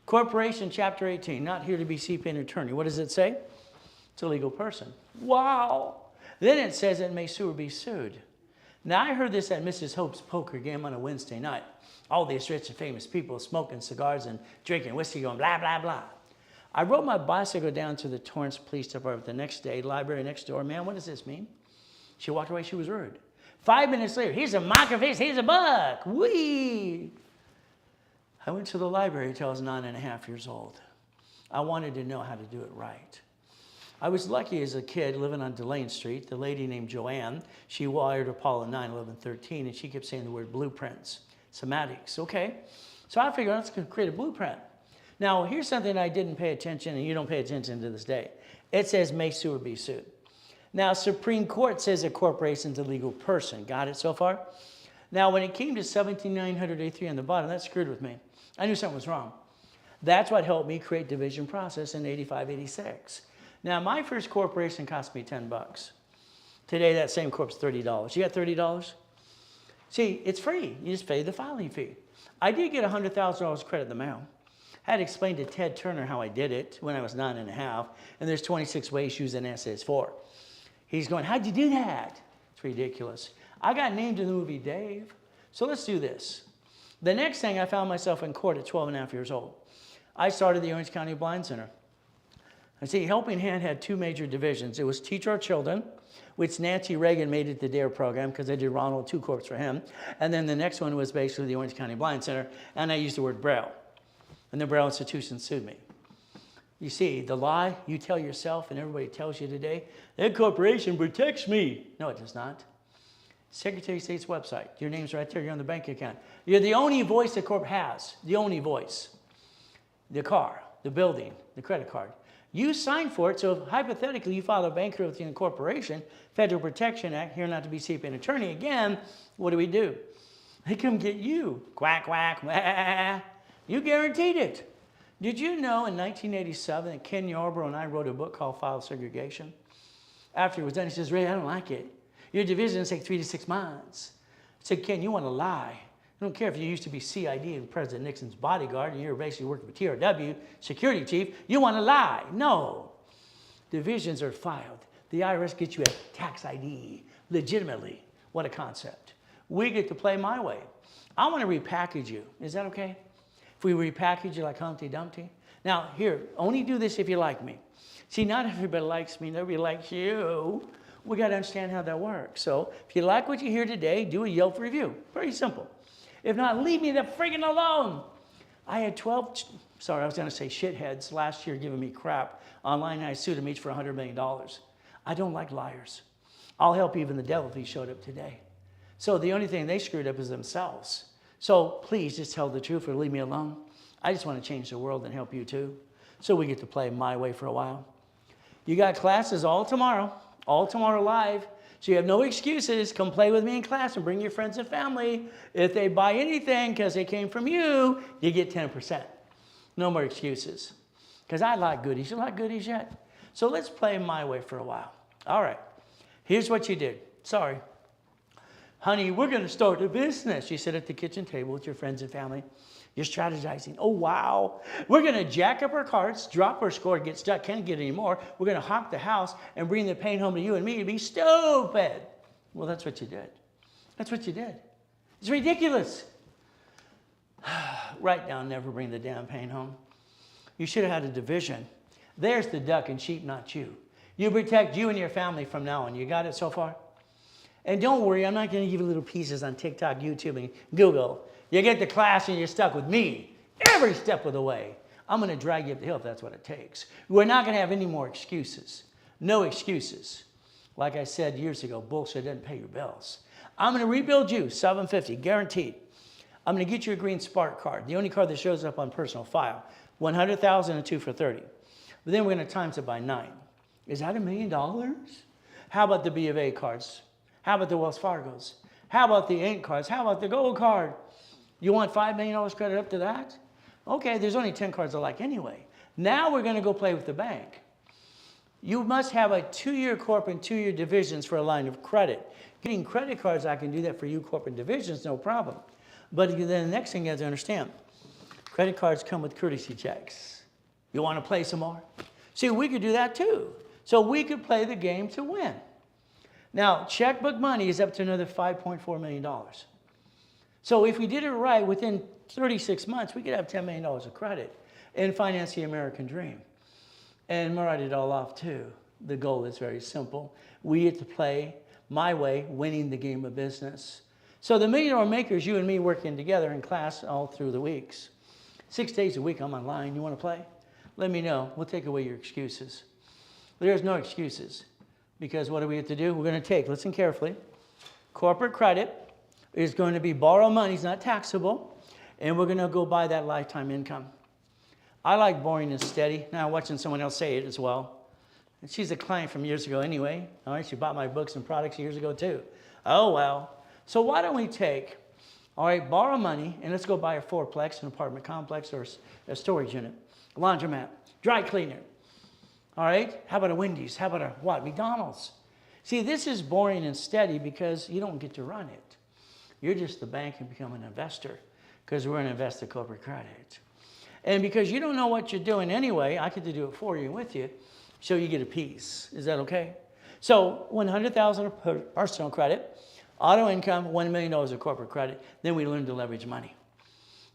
Corporation, chapter 18, not here to be CPA and attorney. What does it say? It's a legal person. Wow. Then it says it may sue or be sued. Now, I heard this at Mrs. Hope's poker game on a Wednesday night. All these rich and famous people smoking cigars and drinking whiskey going blah, blah, blah. I rode my bicycle down to the Torrance Police Department the next day, library next door. Man, what does this mean? She walked away. She was rude. 5 minutes later, he's a microfiche, he's a buck. Whee! I went to the library until I was 9.5 years old. I wanted to know how to do it right. I was lucky as a kid living on Delane Street. The lady named Joanne, she wired Apollo 9, 11, 13, and she kept saying the word blueprints, somatics. Okay, so I figured let's create a blueprint. Now, here's something I didn't pay attention, and you don't pay attention to this day. It says may sue or be sued. Now, Supreme Court says a corporation's a legal person. Got it so far? Now, when it came to 17,983 on the bottom, that screwed with me. I knew something was wrong. That's what helped me create division process in 85, 86. Now, my first corporation cost me $10. Today, that same corp's $30. You got $30? See, it's free. You just pay the filing fee. I did get $100,000 credit in the mail. I had explained to Ted Turner how I did it when I was 9.5, and there's 26 ways using SS4. He's going, how'd you do that? It's ridiculous. I got named in the movie Dave. So let's do this. The next thing, I found myself in court at 12.5 years old. I started the Orange County Blind Center. I see, Helping Hand had two major divisions. It was Teach Our Children, which Nancy Reagan made it the DARE program because I did Ronald II Corps for him. And then the next one was basically the Orange County Blind Center, and I used the word Braille. And the Braille Institution sued me. You see, the lie you tell yourself and everybody tells you today, that corporation protects me. No, it does not. Secretary of State's website. Your name's right there. You're on the bank account. You're the only voice the corp has. The only voice. The car, the building, the credit card. You signed for it, so if hypothetically you file a bankruptcy in a corporation, Federal Protection Act, here not to be CPA and attorney again, what do? They come get you. Quack, quack, quack. You guaranteed it. Did you know in 1987 that Ken Yarbrough and I wrote a book called File Segregation? After it was done, he says, Ray, I don't like it. Your divisions take 3 to 6 months. I said, Ken, you want to lie. I don't care if you used to be CID and President Nixon's bodyguard and you're basically working for TRW, security chief. You want to lie. No. Divisions are filed. The IRS gets you a tax ID legitimately. What a concept. We get to play my way. I want to repackage you. Is that okay? If we repackage you like Humpty Dumpty? Now, here, only do this if you like me. See, not everybody likes me. Nobody likes you. We got to understand how that works. So if you like what you hear today, do a Yelp review. Very simple. If not, leave me the friggin' alone. I had 12, sorry, I was going to say shitheads last year giving me crap online, and I sued them each for $100 million. I don't like liars. I'll help even the devil if he showed up today. So the only thing they screwed up is themselves. So please just tell the truth or leave me alone. I just want to change the world and help you too. So we get to play my way for a while. You got classes all tomorrow live. So you have no excuses. Come play with me in class and bring your friends and family. If they buy anything because they came from you, you get 10%. No more excuses. Because I like goodies. You like goodies yet? So let's play my way for a while. All right. Here's what you did. Sorry. Honey, we're going to start a business. You sit at the kitchen table with your friends and family. You're strategizing. Oh, wow. We're going to jack up our carts, drop our score, get stuck, can't get any more. We're going to hawk the house and bring the pain home to you and me. You'd be stupid. Well, that's what you did. That's what you did. It's ridiculous. Write down, never bring the damn pain home. You should have had a division. There's the duck and sheep, not you. You protect you and your family from now on. You got it so far? And don't worry, I'm not going to give you little pieces on TikTok, YouTube, and Google. You get to class and you're stuck with me every step of the way. I'm going to drag you up the hill if that's what it takes. We're not going to have any more excuses. No excuses. Like I said years ago, bullshit doesn't pay your bills. I'm going to rebuild you, $750, guaranteed. I'm going to get you a green Spark card, the only card that shows up on personal file. $100,000 and 2 for 30. But then we're going to times it by 9. Is that $1 million? How about the B of A cards? How about the Wells Fargo's? How about the Ink cards? How about the Gold card? You want $5 million credit up to that? Okay, there's only 10 cards I like anyway. Now we're going to go play with the bank. You must have a 2-year corporate and 2-year divisions for a line of credit. Getting credit cards, I can do that for you corporate divisions, no problem. But then the next thing you have to understand, credit cards come with courtesy checks. You want to play some more? See, we could do that too. So we could play the game to win. Now, checkbook money is up to another $5.4 million. So if we did it right, within 36 months, we could have $10 million of credit and finance the American dream. And write it all off too. The goal is very simple. We get to play my way, winning the game of business. So the $1 Million Makers, you and me working together in class all through the weeks. 6 days a week I'm online. You want to play? Let me know. We'll take away your excuses. There's no excuses. Because what do we have to do? We're going to take, listen carefully, corporate credit is going to be borrow money, it's not taxable, and we're going to go buy that lifetime income. I like boring and steady. Now I'm watching someone else say it as well. And she's a client from years ago anyway. All right, she bought my books and products years ago too. Oh, well. So why don't we take, all right, borrow money, and let's go buy a fourplex, an apartment complex, or a storage unit, a laundromat, dry cleaner. All right, how about a Wendy's? How about a what? McDonald's. See, this is boring and steady because you don't get to run it. You're just the bank and become an investor because we're going to invest the corporate credit. And because you don't know what you're doing anyway, I get to do it for you and with you, so you get a piece. Is that okay? So $100,000 of personal credit, auto income, $1 million of corporate credit. Then we learn to leverage money.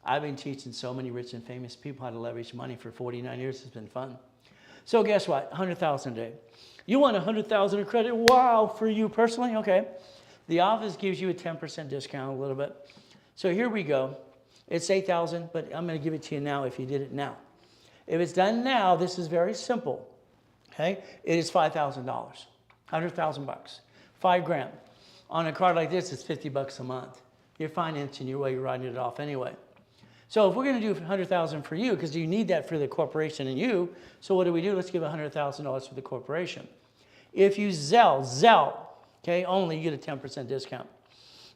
I've been teaching so many rich and famous people how to leverage money for 49 years. It's been fun. So guess what? $100,000 a day. You want $100,000 of credit? Wow, for you personally? Okay. The office gives you a 10% discount, a little bit. So here we go. It's $8,000, but I'm going to give it to you now if you did it now. If it's done now, this is very simple. Okay? It is $5,000. $100,000. $5,000. On a card like this, it's $50 a month. You're financing your way, you're writing it off anyway. So if we're going to do $100,000 for you, because you need that for the corporation and you, so what do? Let's give $100,000 for the corporation. If you Zelle, okay, only you get a 10% discount.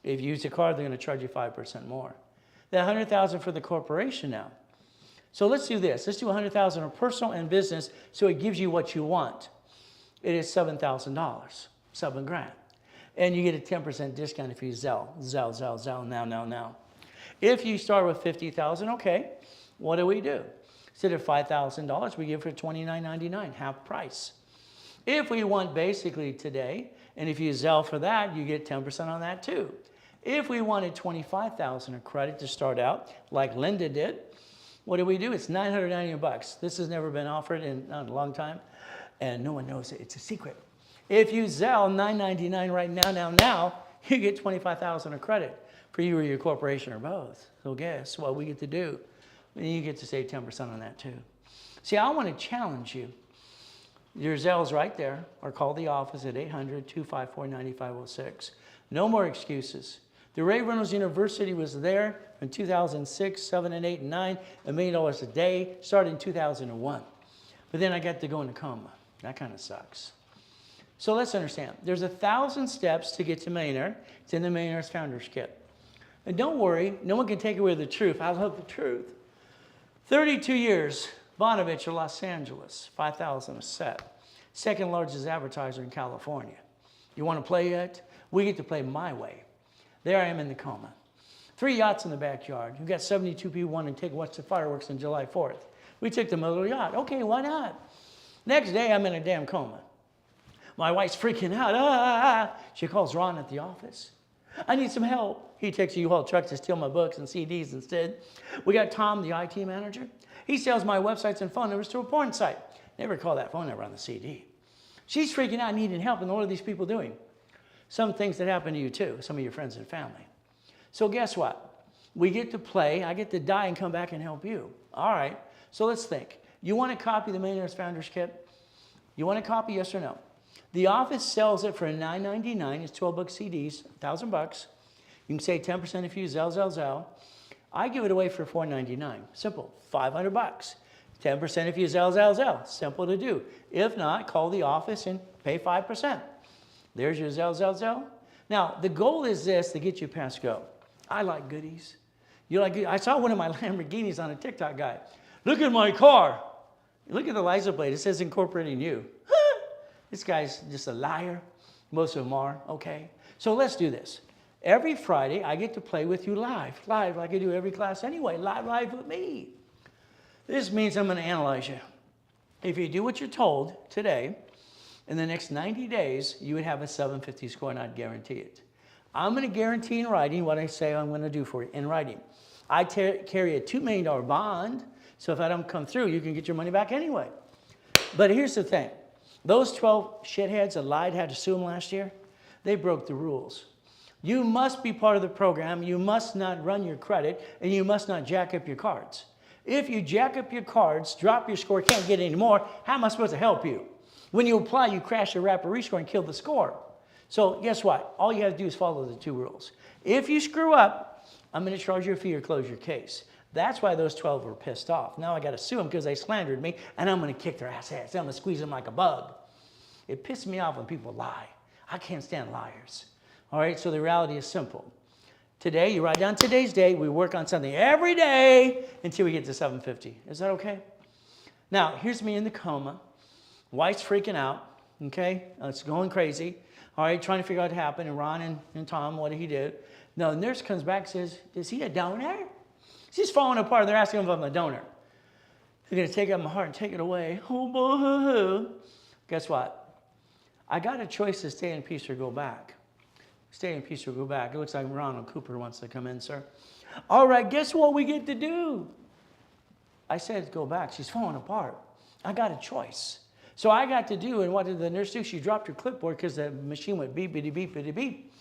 If you use a card, they're going to charge you 5% more. That $100,000 for the corporation now. So let's do this. Let's do $100,000 of personal and business, so it gives you what you want. It is $7,000, $7,000, and you get a 10% discount if you Zelle, now. If you start with $50,000, okay, what do? Instead of $5,000, we give for $29.99, half price. If we want basically today, and if you Zelle for that, you get 10% on that too. If we wanted $25,000 of credit to start out, like Linda did, what do? It's $990. This has never been offered in a long time, and no one knows it. It's a secret. If you Zelle $999 right now, you get $25,000 of credit for you or your corporation or both. So guess what we get to do? You get to save 10% on that too. See, I want to challenge you. Your Zelle's right there, or call the office at 800-254-9506. No more excuses. The Ray Reynolds University was there in 2006, 7, and 8, and 9, $1 million a day, started in 2001. But then I got to go into coma. That kind of sucks. So let's understand. There's 1,000 steps to get to millionaire. It's in the Millionaire's Founders Kit. And don't worry, no one can take away the truth. I love the truth. 32 years, Bonovich of Los Angeles, $5,000 a set. Second largest advertiser in California. You want to play yet? We get to play my way. There I am in the coma. 3 yachts in the backyard. You've got 72 people wanting to watch the fireworks on July 4th. We took the middle yacht. Okay, why not? Next day, I'm in a damn coma. My wife's freaking out. She calls Ron at the office. I need some help. He takes a U-Haul truck to steal my books and CDs instead. We got Tom, the IT manager. He sells my websites and phone numbers to a porn site. Never call that phone number on the CD. She's freaking out, needing help, and what are these people doing? Some things that happen to you too, some of your friends and family. So guess what? We get to play. I get to die and come back and help you. All right, so let's think. You want to copy the Millionaire's Founders Kit? You want to copy, yes or no? The office sells it for $9.99. It's 12-book CDs, $1,000. You can save 10% if you Zelle. I give it away for $4.99. Simple, $500. 10% if you Zelle. Simple to do. If not, call the office and pay 5%. There's your Zelle. Now, the goal is this, to get you past go. I like goodies. You like goodies? I saw one of my Lamborghinis on a TikTok guy. Look at my car. Look at the license plate. It says incorporating you. This guy's just a liar. Most of them are, okay? So let's do this. Every Friday, I get to play with you live like I do every class anyway, live with me. This means I'm going to analyze you. If you do what you're told today, in the next 90 days, you would have a 750 score, and I'd guarantee it. I'm going to guarantee in writing what I say I'm going to do for you in writing. I carry a $2 million bond, so if I don't come through, you can get your money back anyway. But here's the thing. Those 12 shitheads that lied, had to sue them last year, they broke the rules. You must be part of the program. You must not run your credit, and you must not jack up your cards. If you jack up your cards, drop your score, can't get any more, how am I supposed to help you? When you apply, you crash your rapid rescore and kill the score. So guess what? All you have to do is follow the 2 rules. If you screw up, I'm going to charge you a fee or close your case. That's why those 12 were pissed off. Now I got to sue them because they slandered me, and I'm going to kick their ass. I'm going to squeeze them like a bug. It pisses me off when people lie. I can't stand liars. All right, so the reality is simple. Today, you write down today's date. We work on something every day until we get to 750. Is that okay? Now, here's me in the coma. Wife's freaking out, okay? It's going crazy. All right, trying to figure out what happened. And Ron and Tom, what he did. Now, the nurse comes back and says, is he a donor? She's falling apart. They're asking if I'm a donor. They're going to take out my heart and take it away. Oh, boo-hoo-hoo. Guess what? I got a choice to stay in peace or go back. Stay in peace or go back. It looks like Ronald Cooper wants to come in, sir. All right, guess what we get to do? I said go back. She's falling apart. I got a choice. So I got to do, and what did the nurse do? She dropped her clipboard because the machine went beep, beep, beep, beep, beep.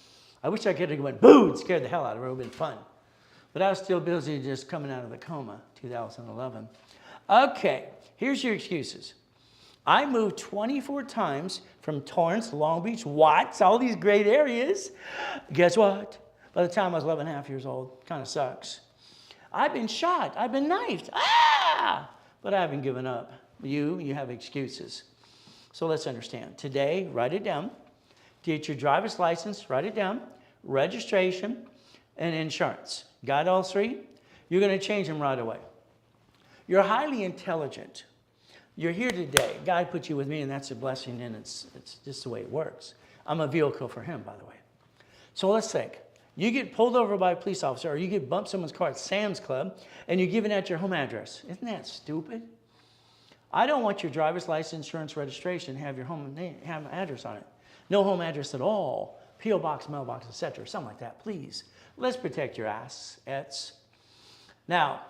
I wish I could have went boo and scared the hell out of her. It would have been fun. But I was still busy just coming out of the coma, 2011. Okay, here's your excuses. I moved 24 times from Torrance, Long Beach, Watts, all these great areas. Guess what? By the time I was 11 and a half years old, kind of sucks. I've been shot. I've been knifed. Ah! But I haven't given up. You have excuses. So let's understand. Today, write it down. Get your driver's license, write it down. Registration and insurance. Got all 3? You're going to change them right away. You're highly intelligent. You're here today. God put you with me, and that's a blessing, and it's just the way it works. I'm a vehicle for him, by the way. So let's think. You get pulled over by a police officer, or you get bumped someone's car at Sam's Club, and you're giving out your home address. Isn't that stupid? I don't want your driver's license, insurance, registration, have your home name, have an address on it. No home address at all. P.O. box, mailbox, etc. Something like that, please. Let's protect your assets. Now,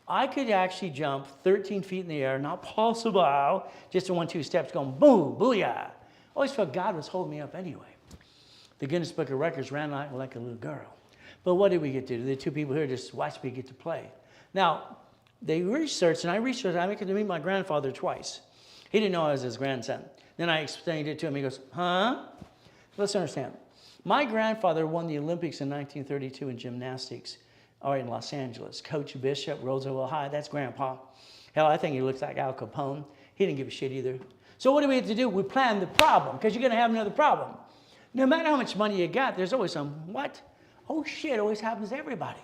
I could actually jump 13 feet in the air, not possible, just in 1-2 steps going boom, booyah. Always felt God was holding me up anyway. The Guinness Book of Records ran like a little girl. But what did we get to do? The 2 people here just watched me get to play. Now, they researched, and I got to meet my grandfather twice. He didn't know I was his grandson. Then I explained it to him. He goes, huh? Let's understand. My grandfather won the Olympics in 1932 in gymnastics. All right, in Los Angeles. Coach Bishop, Roosevelt High, that's Grandpa. Hell, I think he looks like Al Capone. He didn't give a shit either. So what do we have to do? We plan the problem, because you're going to have another problem. No matter how much money you got, there's always some, what? Oh shit, it always happens to everybody.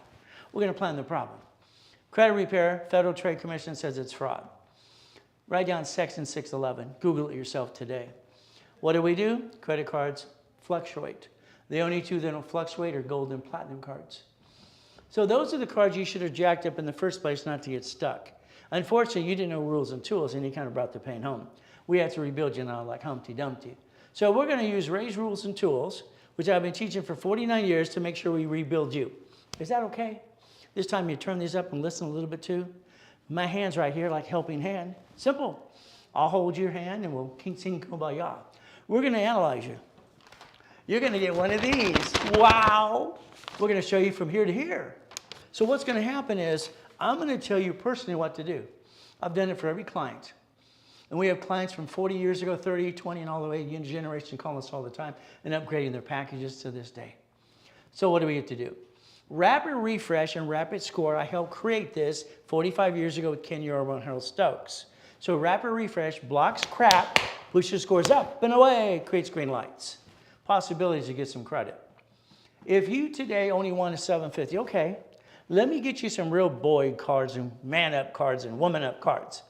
We're going to plan the problem. Credit repair, Federal Trade Commission says it's fraud. Write down Section 611. Google it yourself today. What do? Credit cards fluctuate. The only 2 that don't fluctuate are gold and platinum cards. So those are the cards you should have jacked up in the first place not to get stuck. Unfortunately, you didn't know rules and tools, and you kind of brought the pain home. We had to rebuild you now like Humpty Dumpty. So we're going to use Ray's rules and tools, which I've been teaching for 49 years to make sure we rebuild you. Is that okay? This time you turn these up and listen a little bit too. My hand's right here like helping hand. Simple. I'll hold your hand and we'll sing kumbaya. We're going to analyze you. You're going to get one of these. Wow. We're going to show you from here to here. So what's going to happen is I'm going to tell you personally what to do. I've done it for every client. And we have clients from 40 years ago, 30, 20, and all the way into generation calling us all the time and upgrading their packages to this day. So what do we get to do? Rapid refresh and rapid score. I helped create this 45 years ago with Ken Yorba and Harold Stokes. So rapid refresh blocks crap, pushes scores up and away, creates green lights. Possibilities to get some credit. If you today only want a 750, okay, let me get you some real boy cards and man up cards and woman up cards.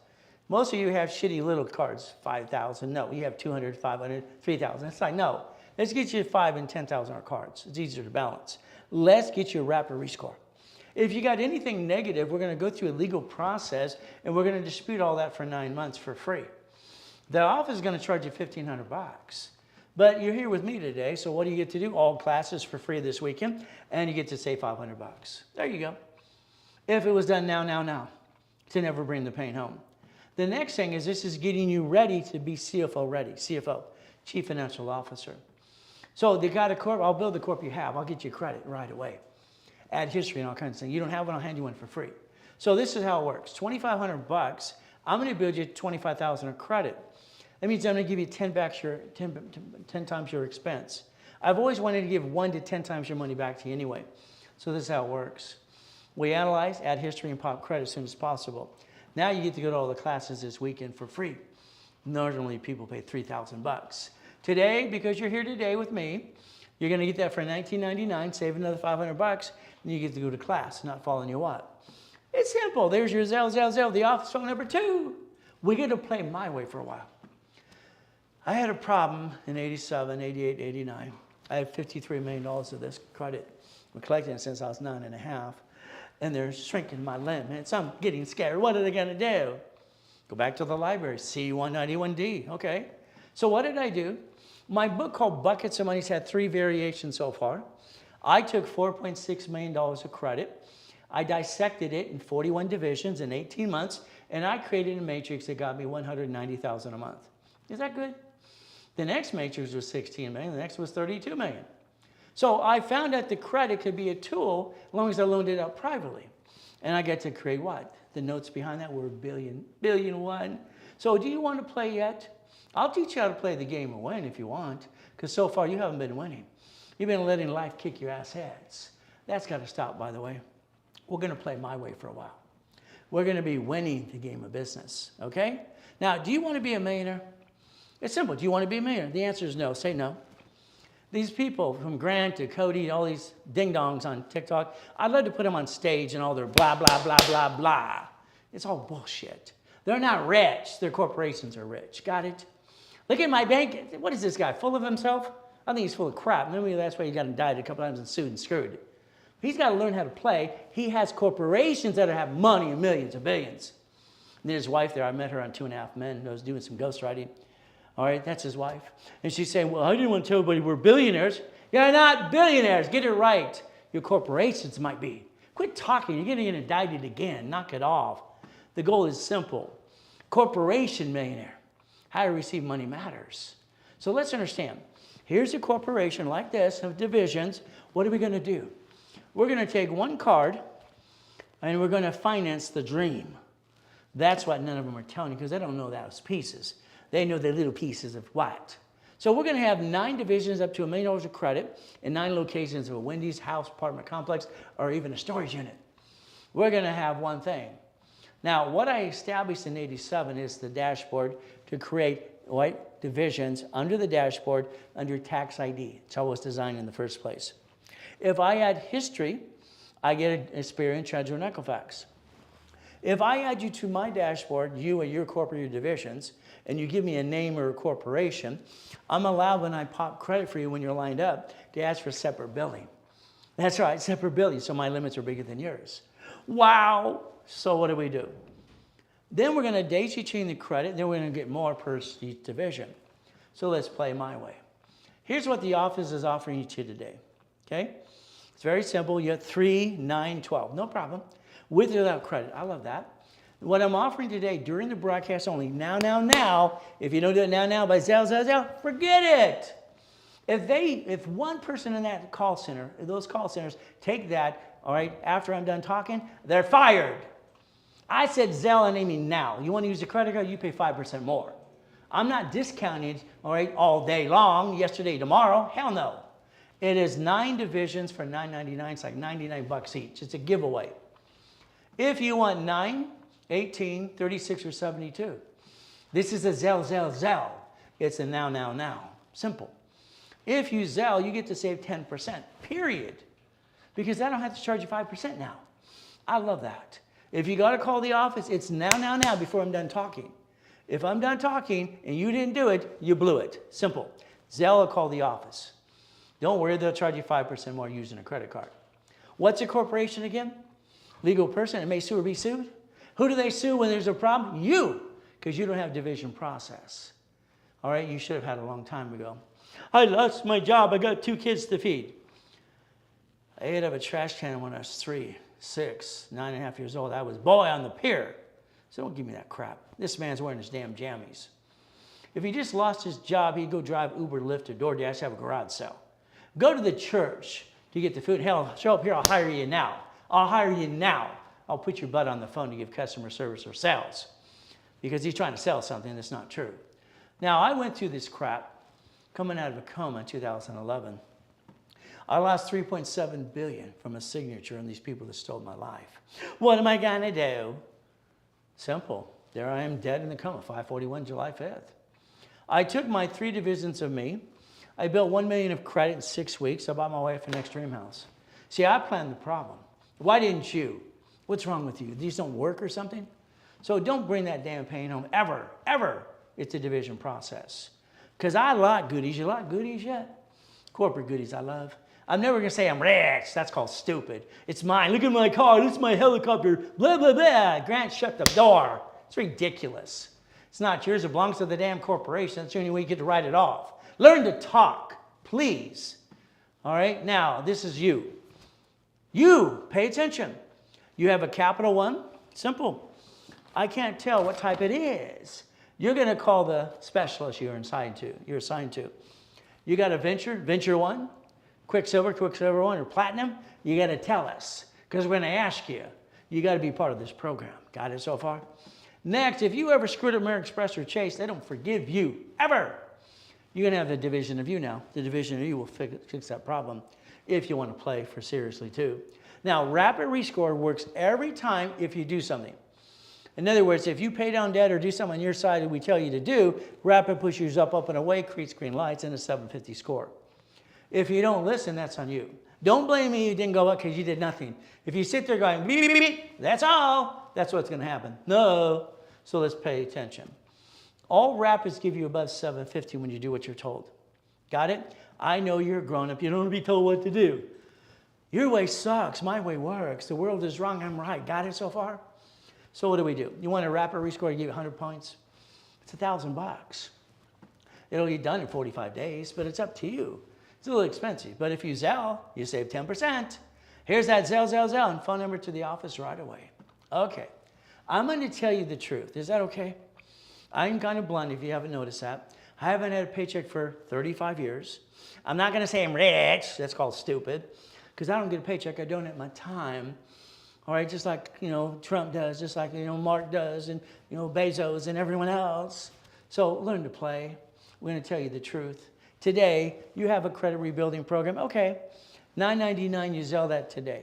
Most of you have shitty little cards, 5,000. No, you have 200, 500, 3,000. It's like, no, let's get you 5 and 10,000 cards. It's easier to balance. Let's get you a rapid rescore. If you got anything negative, we're going to go through a legal process and we're going to dispute all that for 9 months for free. The office is going to charge you $1,500. But you're here with me today, so what do you get to do? All classes for free this weekend, and you get to save $500. There you go. If it was done now, to never bring the pain home. The next thing is this is getting you ready to be CFO ready. CFO, Chief Financial Officer. So they got a corp, I'll build the corp you have. I'll get you credit right away. Add history and all kinds of things. You don't have one, I'll hand you one for free. So this is how it works. $2,500, I'm going to build you 25,000 of credit. That means I'm going to give you 10 times your expense. I've always wanted to give 1 to 10 times your money back to you anyway. So this is how it works. We analyze, add history, and pop credit as soon as possible. Now you get to go to all the classes this weekend for free. Normally people pay $3,000. Today, because you're here today with me, you're going to get that for $19.99, save another $500, and you get to go to class, not following you what? It's simple. There's your Zelle, the office phone number 2. We get to play my way for a while. I had a problem in 87, 88, 89. I had $53 million of this credit. We're collecting it since I was 9.5. And they're shrinking my limit. So I'm getting scared. What are they going to do? Go back to the library, C191D. Okay. So what did I do? My book called Buckets of Money's had 3 variations so far. I took $4.6 million of credit. I dissected it in 41 divisions in 18 months, and I created a matrix that got me $190,000 a month. Is that good? The next matrix was 16 million. The next was 32 million. So I found out the credit could be a tool as long as I loaned it out privately. And I get to create what? The notes behind that were billion one. So do you want to play yet? I'll teach you how to play the game and win if you want, because so far you haven't been winning. You've been letting life kick your ass heads. That's got to stop, by the way. We're going to play my way for a while. We're going to be winning the game of business, okay? Now, do you want to be a millionaire? It's simple. Do you want to be a millionaire? The answer is no. Say no. These people from Grant to Cody, all these ding-dongs on TikTok, I'd love to put them on stage and all their blah, blah, blah, blah, blah. It's all bullshit. They're not rich. Their corporations are rich. Got it? Look at my bank. What is this guy, full of himself? I think he's full of crap. Maybe that's why he got indicted a couple times and sued and screwed. He's got to learn how to play. He has corporations that have money in millions and billions. And his wife there, I met her on 2.5 Men. I was doing some ghostwriting. All right, that's his wife. And she's saying, well, I didn't want to tell everybody we're billionaires. You're not billionaires. Get it right. Your corporations might be. Quit talking. You're getting indicted again. Knock it off. The goal is simple. Corporation millionaire. How to receive money matters. So let's understand. Here's a corporation like this of divisions. What are we going to do? We're going to take one card and we're going to finance the dream. That's what none of them are telling you because they don't know those pieces. They know the little pieces of what. So we're going to have 9 divisions up to $1 million of credit in 9 locations of a Wendy's, house, apartment complex, or even a storage unit. We're going to have one thing. Now, what I established in 87 is the dashboard to create divisions under the dashboard under tax ID. It's how it was designed in the first place. If I add history, I get experience, treasure, and Equifax. If I add you to my dashboard, you and your corporate divisions, and you give me a name or a corporation, I'm allowed when I pop credit for you when you're lined up to ask for separate billing. That's right, separate billing, so my limits are bigger than yours. Wow! So what do? Then we're going to daisy chain the credit, then we're going to get more per each division. So let's play my way. Here's what the office is offering you today, okay? It's very simple. You have 3, 9, 12, no problem. With or without credit, I love that. What I'm offering today during the broadcast only, now, if you don't do it now by Zelle, forget it. If one person in that call center, those call centers take that, all right, after I'm done talking, they're fired. I said Zelle and Amy now. You want to use a credit card, you pay 5% more. I'm not discounting, all right, all day long, yesterday, tomorrow, hell no. It is 9 divisions for $9.99, it's like $99 each. It's a giveaway. If you want 9, 18, 36, or 72. This is a Zelle. It's a now. Simple. If you Zelle, you get to save 10%, period. Because I don't have to charge you 5% now. I love that. If you got to call the office, it's now before I'm done talking. If I'm done talking and you didn't do it, you blew it. Simple. Zelle will call the office. Don't worry, they'll charge you 5% more using a credit card. What's a corporation again? Legal person. It may sue or be sued. Who do they sue when there's a problem? You, because you don't have division process. All right, you should have had a long time ago. I lost my job. I got 2 kids to feed. I ate up a trash can when I was 3, 6, 9.5 years old. I was boy on the pier. So don't give me that crap. This man's wearing his damn jammies. If he just lost his job, he'd go drive Uber, Lyft, or DoorDash, have a garage sale. Go to the church to get the food. Hell, show up here, I'll hire you now. I'll hire you now. I'll put your butt on the phone to give customer service or sales. Because he's trying to sell something that's not true. Now, I went through this crap coming out of a coma in 2011. I lost $3.7 billion from a signature on these people that stole my life. What am I gonna do? Simple. There I am dead in the coma, 5/41, July 5th. I took my 3 divisions of me. I built $1 million of credit in 6 weeks. I bought my wife an extreme house. See, I planned the problem. Why didn't you? What's wrong with you? These don't work or something? So don't bring that damn pain home ever, ever. It's a division process. Because I like goodies. You like goodies yet? Corporate goodies I love. I'm never going to say I'm rich. That's called stupid. It's mine. Look at my car. This is my helicopter. Blah, blah, blah. Grant, shut the door. It's ridiculous. It's not yours. It belongs to the damn corporation. That's the only way you get to write it off. Learn to talk, please. All right? Now, this is you. You, pay attention. You have a capital one. Simple. I can't tell what type it is. You're going to call the specialist you're assigned to. You got a venture one, Quicksilver one, or platinum. You got to tell us because we're going to ask you. You got to be part of this program. Got it so far? Next, if you ever screwed up American Express or Chase, they don't forgive you, ever. You're going to have the division of you now. The division of you will fix that problem if you want to play for seriously too. Now, rapid rescore works every time if you do something. In other words, if you pay down debt or do something on your side that we tell you to do, rapid pushes up and away, creates green lights, and a 750 score. If you don't listen, that's on you. Don't blame me you didn't go up because you did nothing. If you sit there going, beep, beep, beep, beep, that's all, that's what's going to happen. No. So let's pay attention. All rapids give you above 750 when you do what you're told. Got it? I know you're grown up. You don't want to be told what to do. Your way sucks. My way works. The world is wrong. I'm right. Got it so far? So what do? You want a rapid rescore to give you 100 points? It's $1,000. It'll get done in 45 days, but it's up to you. It's a little expensive, but if you Zelle, you save 10%. Here's that Zelle, and phone number to the office right away. Okay, I'm going to tell you the truth. Is that okay? I'm kind of blunt if you haven't noticed that. I haven't had a paycheck for 35 years. I'm not going to say I'm rich. That's called stupid. Because I don't get a paycheck. I donate my time. All right, just like, Trump does, just like, Mark does, and, Bezos and everyone else. So learn to play. We're going to tell you the truth. Today, you have a credit rebuilding program. Okay, $9.99, you Zelle that today.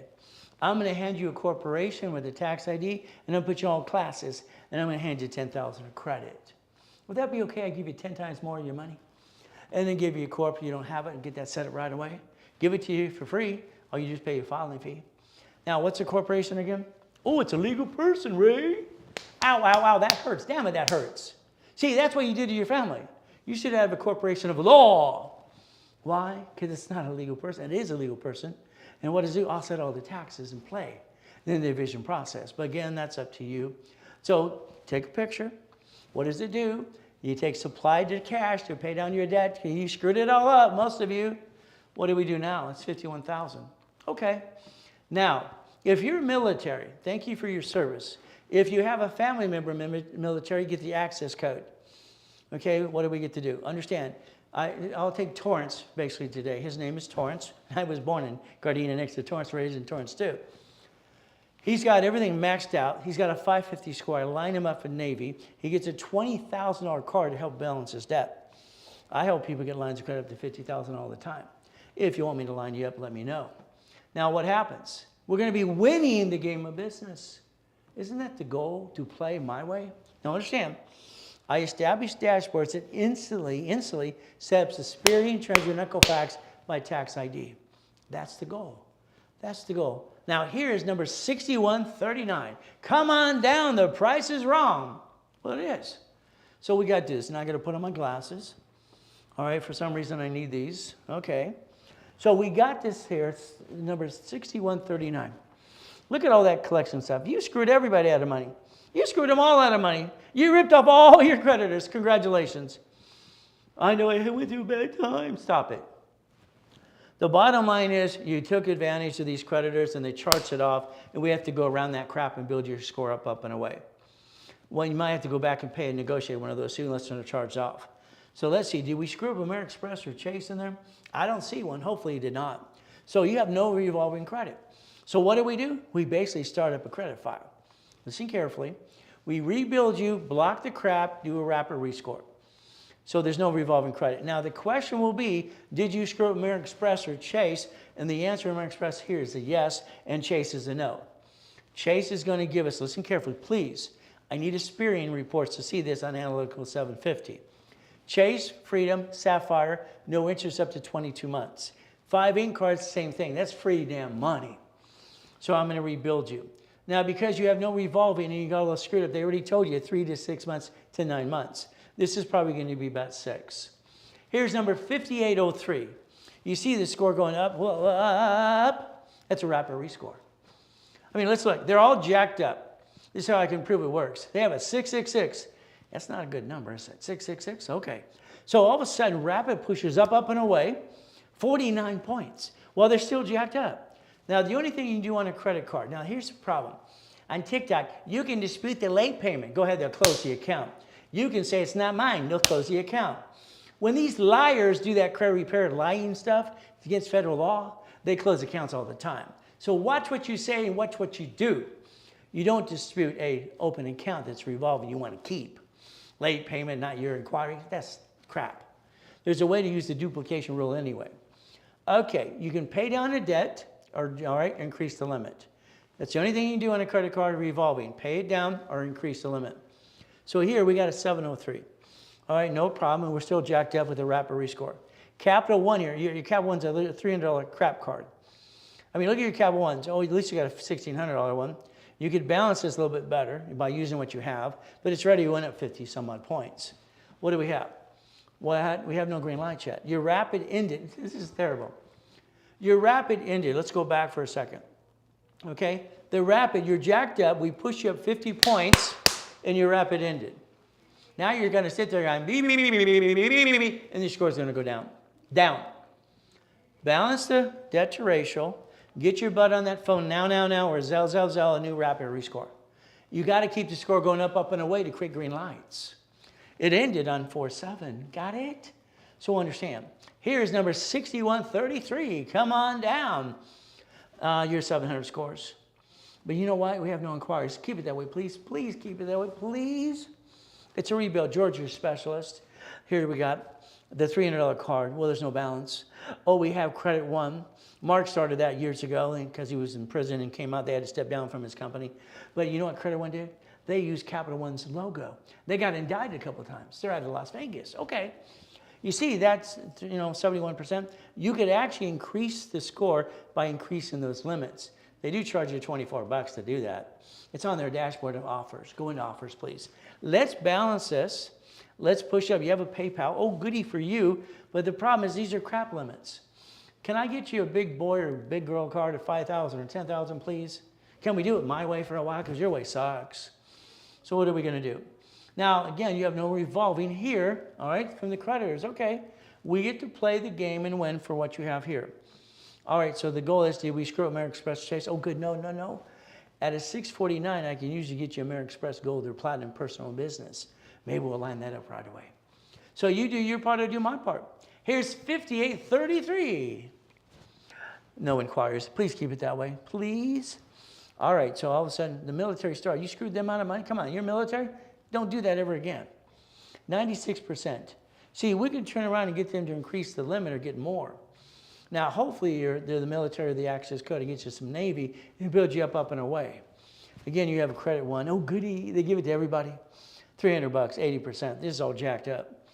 I'm going to hand you a corporation with a tax ID, and I'll put you all in classes, and I'm going to hand you $10,000 of credit. Would that be okay? I give you 10 times more of your money, and then give you a corp. You don't have it, and get that set up right away. Give it to you for free, or you just pay your filing fee. Now, what's a corporation again? Oh, it's a legal person, Ray. Ow, ow, ow, that hurts. Damn it, that hurts. See, that's what you did to your family. You should have a corporation of law. Why? Because it's not a legal person. It is a legal person. And what does it do? Offset all the taxes and play. Then the division process. But again, that's up to you. So take a picture. What does it do? You take supply to cash to pay down your debt. You screwed it all up, most of you. What do we do now? It's $51,000. Okay. Now, if you're military, thank you for your service. If you have a family member military, get the access code. Okay, what do we get to do? Understand, I'll take Torrance basically today. His name is Torrance. I was born in Gardena next to Torrance, raised in Torrance too. He's got everything maxed out. He's got a 550 score. I line him up in Navy. He gets a $20,000 card to help balance his debt. I help people get lines of credit up to $50,000 all the time. If you want me to line you up, let me know. Now what happens? We're going to be winning the game of business. Isn't that the goal, to play my way? Now understand, I establish dashboards that instantly set up Suspirian Treasury and Equifax by tax ID. That's the goal. That's the goal. Now here is number 6139. Come on down, the price is wrong. Well, it is. So we got this. Now I got to put on my glasses. All right, for some reason I need these. Okay. So we got this here, it's number 6139. Look at all that collection stuff. You screwed everybody out of money. You screwed them all out of money. You ripped off all your creditors. Congratulations. I know I went through a bad time. Stop it. The bottom line is you took advantage of these creditors and they charged it off, and we have to go around that crap and build your score up and away. Well, you might have to go back and pay and negotiate one of those soon unless they're charged off. So let's see, did we screw up American Express or Chase in there? I don't see one. Hopefully you did not. So you have no revolving credit. So what do? We basically start up a credit file. Listen carefully. We rebuild you, block the crap, do a rapid rescore. So there's no revolving credit. Now the question will be, did you screw up American Express or Chase? And the answer to American Express here is a yes, and Chase is a no. Chase is going to give us, listen carefully, please. I need Experian reports to see this on Analytical 750. Chase, Freedom, Sapphire, no interest up to 22 months. 5 ink cards, same thing. That's free damn money. So I'm going to rebuild you. Now, because you have no revolving and you got a little screwed up, they already told you 3 to 6 months to 9 months. This is probably going to be about 6. Here's number 5803. You see the score going up, up. That's a rapid rescore. I mean, let's look. They're all jacked up. This is how I can prove it works. They have a 666. That's not a good number, is it? 666? Okay. So all of a sudden, rapid pushes up and away, 49 points. Well, they're still jacked up. Now, the only thing you can do on a credit card. Now, here's the problem. On TikTok, you can dispute the late payment. Go ahead, they'll close the account. You can say it's not mine. They'll close the account. When these liars do that credit repair lying stuff against federal law, they close accounts all the time. So watch what you say and watch what you do. You don't dispute an open account that's revolving you want to keep. Late payment, not your inquiry, that's crap. There's a way to use the duplication rule anyway. Okay, you can pay down a debt or, all right, increase the limit. That's the only thing you can do on a credit card revolving. Pay it down or increase the limit. So here we got a 703. All right, no problem, and we're still jacked up with a rapid rescore. Capital One here, your Capital One's a $300 crap card. I mean, look at your Capital Ones. Oh, at least you got a $1,600 one. You could balance this a little bit better by using what you have, but it's ready to win at 50 some odd points. What do we have? Well, we have no green lights yet. Your rapid ended. This is terrible. Your rapid ended. Let's go back for a second. Okay? The rapid, you're jacked up. We push you up 50 points, and your rapid ended. Now you're going to sit there and beep, beep, beep, beep, beep, beep, beep, beep, and your score's going to go down. Down. Balance the debt to ratio. Get your butt on that phone now, or Zelle, a new rapid rescore. You got to keep the score going up and away to create green lights. It ended on 4-7. Got it? So understand. Here's number 6133. Come on down. Your 700 scores. But you know what? We have no inquiries. Keep it that way, please. Please keep it that way, please. It's a rebuild. George, your specialist. Here we got the $300 card. Well, there's no balance. Oh, we have Credit One. Mark started that years ago because he was in prison and came out. They had to step down from his company. But you know what Credit One did? They used Capital One's logo. They got indicted a couple of times. They're out of Las Vegas. Okay. You see, that's 71%. You could actually increase the score by increasing those limits. They do charge you $24 to do that. It's on their dashboard of offers. Go into offers, please. Let's balance this. Let's push up. You have a PayPal. Oh, goody for you. But the problem is these are crap limits. Can I get you a big boy or big girl card of $5,000 or $10,000, please? Can we do it my way for a while? Because your way sucks. So what are we going to do? Now, again, you have no revolving here, all right, from the creditors. Okay, we get to play the game and win for what you have here. All right, so the goal is, did we screw up American Express Chase? Oh, good, no. At a 649, I can usually get you American Express Gold or Platinum Personal Business. Maybe we'll line that up right away. So you do your part, I do my part. Here's 5833. No inquiries. Please keep it that way, please. All right, so all of a sudden, the military star, you screwed them out of money? Come on, you're military? Don't do that ever again. 96%. See, we could turn around and get them to increase the limit or get more. Now, hopefully, they're the military or the access code to get you some Navy and build you up and away. Again, you have a Credit One. Oh, goody. They give it to everybody. $300, 80%. This is all jacked up.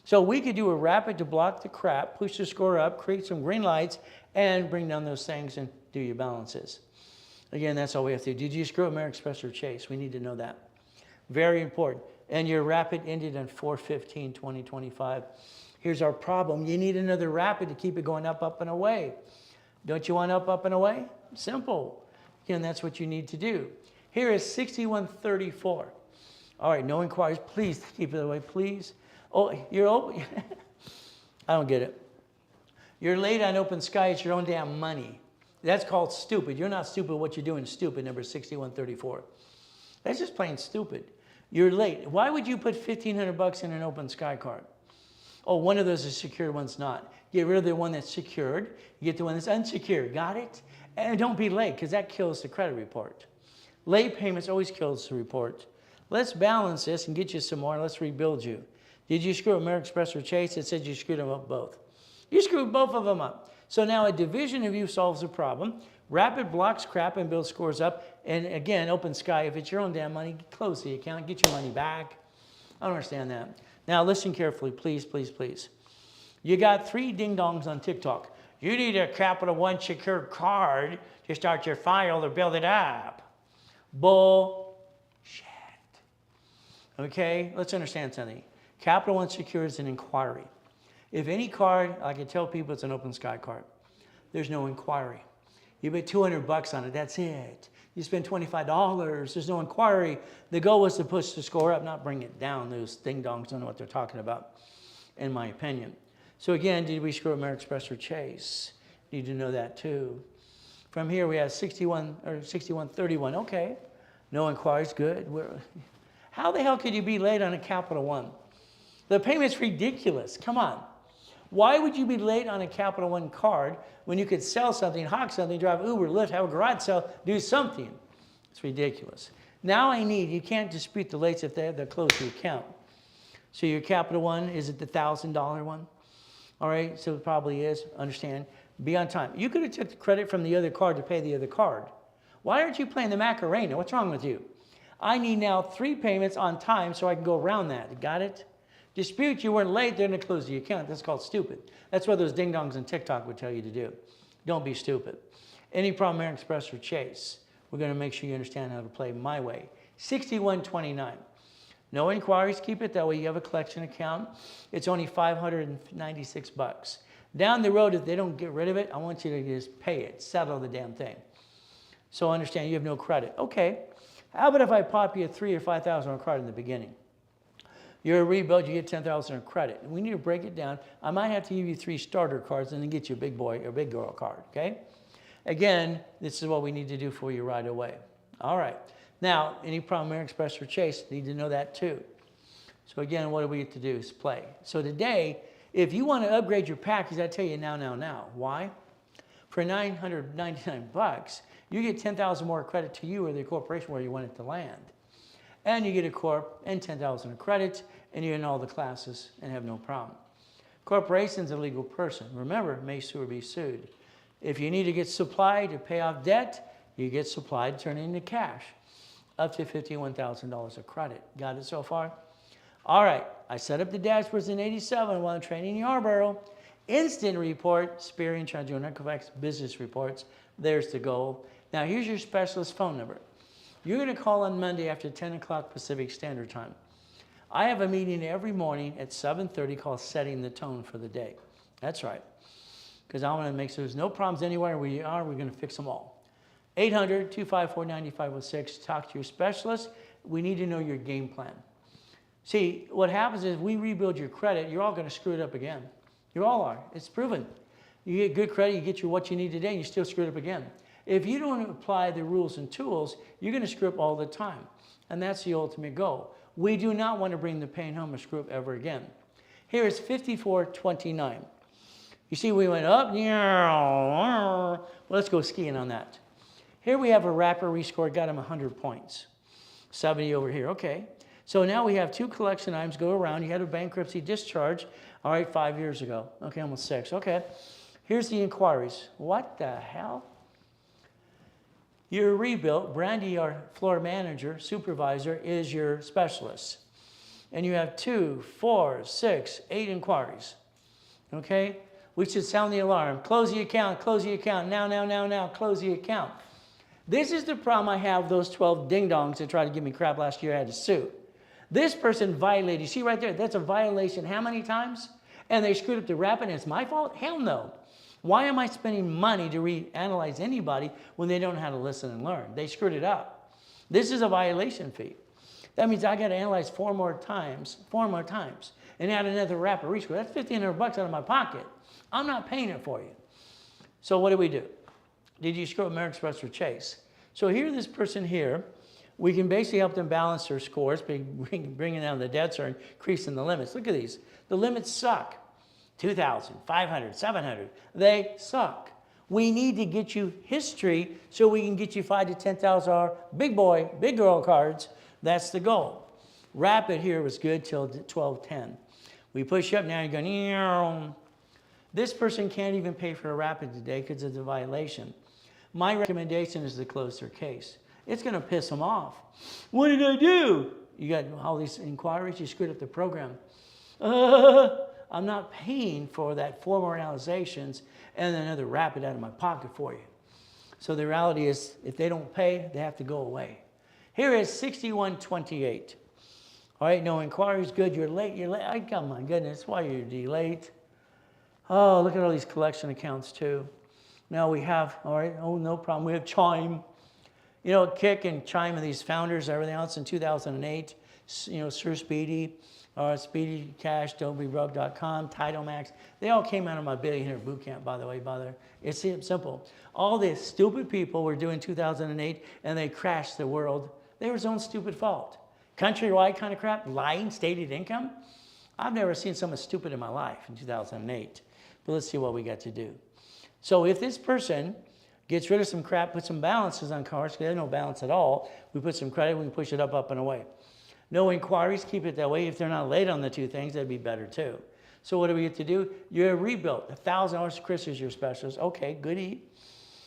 So we could do a rapid to block the crap, push the score up, create some green lights, and bring down those things and do your balances. Again, that's all we have to do. Did you screw American Express or Chase? We need to know that. Very important. And your Rapid ended on 4/15/2025. Here's our problem. You need another Rapid to keep it going up, up, and away. Don't you want up, up, and away? Simple. Again, that's what you need to do. Here is 6134. All right, no inquiries. Please keep it away, please. Oh, you're open. I don't get it. You're late on Open Sky. It's your own damn money. That's called stupid. You're not stupid. What you're doing is stupid, number 6134. That's just plain stupid. You're late. Why would you put $1,500 in an Open Sky card? Oh, one of those is secured, one's not. Get rid of the one that's secured. You get the one that's unsecured. Got it? And don't be late, because that kills the credit report. Late payments always kills the report. Let's balance this and get you some more. Let's rebuild you. Did you screw American Express or Chase? It said you screwed them up both. You screwed both of them up. So now a division of you solves the problem. Rapid blocks crap and builds scores up. And again, Open Sky, if it's your own damn money, close the account, get your money back. I don't understand that. Now listen carefully, please, please, please. You got 3 ding-dongs on TikTok. You need a Capital One secured card to start your file or build it up. Bullshit. Okay, let's understand something. Capital One Secure is an inquiry. If any card, I can tell people it's an Open Sky card. There's no inquiry. You put $200 on it, that's it. You spend $25, there's no inquiry. The goal was to push the score up, not bring it down. Those ding-dongs don't know what they're talking about, in my opinion. So again, did we screw American Express or Chase? Need to know that too. From here we have 6131, okay. No inquiries, good. How the hell could you be late on a Capital One? The payment's ridiculous, come on. Why would you be late on a Capital One card when you could sell something, hawk something, drive Uber, Lyft, have a garage sale, do something? It's ridiculous. Now you can't dispute the lates if they close the account. So your Capital One, is it the $1,000 one? All right, so it probably is, understand. Be on time. You could have took the credit from the other card to pay the other card. Why aren't you playing the Macarena? What's wrong with you? I need now 3 payments on time so I can go around that. Got it? Dispute, you weren't late, they're going to close the account. That's called stupid. That's what those ding-dongs on TikTok would tell you to do. Don't be stupid. Any problem, American Express or Chase, we're going to make sure you understand how to play my way. 6129. No inquiries, keep it that way. You have a collection account. It's only $596. Down the road, if they don't get rid of it, I want you to just pay it, settle the damn thing. So understand you have no credit. Okay, how about if I pop you a $3,000 or $5,000 card in the beginning? You're a rebuild, you get $10,000 in credit. We need to break it down. I might have to give you 3 starter cards and then get you a big boy or big girl card, okay? Again, this is what we need to do for you right away. All right. Now, any problem, American Express or Chase, need to know that too. So again, what do we get to do is play. So today, if you want to upgrade your package, I tell you now. Why? For $999, you get 10,000 more credit to you or the corporation where you want it to land. And you get a corp and 10,000 in credit, and you're in all the classes and have no problem. Corporation's a legal person. Remember, may sue or be sued. If you need to get supply to pay off debt, you get supply to turn it into cash. Up to $51,000 of credit. Got it so far? All right, I set up the dashboards in 87 while I'm training Yarborough. Instant report, Spearing, Charging, Equifax, business reports. There's the goal. Now here's your specialist phone number. You're going to call on Monday after 10 o'clock Pacific Standard Time. I have a meeting every morning at 7:30 called Setting the Tone for the Day. That's right. Because I want to make sure there's no problems anywhere we are. We're going to fix them all. 800-254-9506. Talk to your specialist. We need to know your game plan. See, what happens is we rebuild your credit. You're all going to screw it up again. You all are. It's proven. You get good credit, you get what you need today, and you still screw it up again. If you don't apply the rules and tools, you're going to screw up all the time. And that's the ultimate goal. We do not want to bring the pain home or screw up ever again. Here is 5429. You see, we went up. Well, let's go skiing on that. Here we have a rapper rescored, got him 100 points. 70 over here. Okay. So now we have 2 collection items go around. You had a bankruptcy discharge, all right, 5 years ago. Okay, almost 6. Okay. Here's the inquiries. What the hell? Your rebuilt, Brandy, our floor manager, supervisor, is your specialist. And you have 2, 4, 6, 8 inquiries. Okay? We should sound the alarm. Close the account, now, close the account. This is the problem I have with those 12 ding-dongs that tried to give me crap last year. I had to sue. This person violated, you see right there, that's a violation how many times? And they screwed up the rapid and it's my fault? Hell no. Why am I spending money to reanalyze anybody when they don't know how to listen and learn? They screwed it up. This is a violation fee. That means I got to analyze four more times, and add another rapid rescore. That's $1,500 out of my pocket. I'm not paying it for you. So what do? Did you screw up American Express or Chase? So here, this person here, we can basically help them balance their scores, bringing down the debts or increasing the limits. Look at these. The limits suck. 2,000, 500, 700. They suck. We need to get you history so we can get you $5,000 to $10,000 big boy, big girl cards. That's the goal. Rapid here was good till 12:10. We push up now, you're going, eow. This person can't even pay for a rapid today because it's a violation. My recommendation is to close their case. It's going to piss them off. What did I do? You got all these inquiries, you screwed up the program. I'm not paying for that 4 more analyzations and another rapid out of my pocket for you. So the reality is, if they don't pay, they have to go away. Here is 6128. All right, no inquiries, good, you're late. Oh my goodness, why are you late? Oh, look at all these collection accounts too. Now we have, all right, oh, no problem, we have Chime. You know, Kick and Chime and these founders, everything else in 2008, you know, Sir Speedy, Speedy Cash, Don'tBeRubbed.com, Title Max, they all came out of my billionaire boot camp, by the way, It's simple. All the stupid people were doing 2008 and they crashed the world. They were their own stupid fault. Countrywide kind of crap, lying, stated income. I've never seen someone stupid in my life in 2008. But let's see what we got to do. So if this person gets rid of some crap, put some balances on cars, because there's no balance at all, we put some credit, we can push it up and away. No inquiries, keep it that way. If they're not late on the two things, that'd be better too. So what do we get to do? You're rebuilt. $1,000, Chris is your specialist. Okay, goody.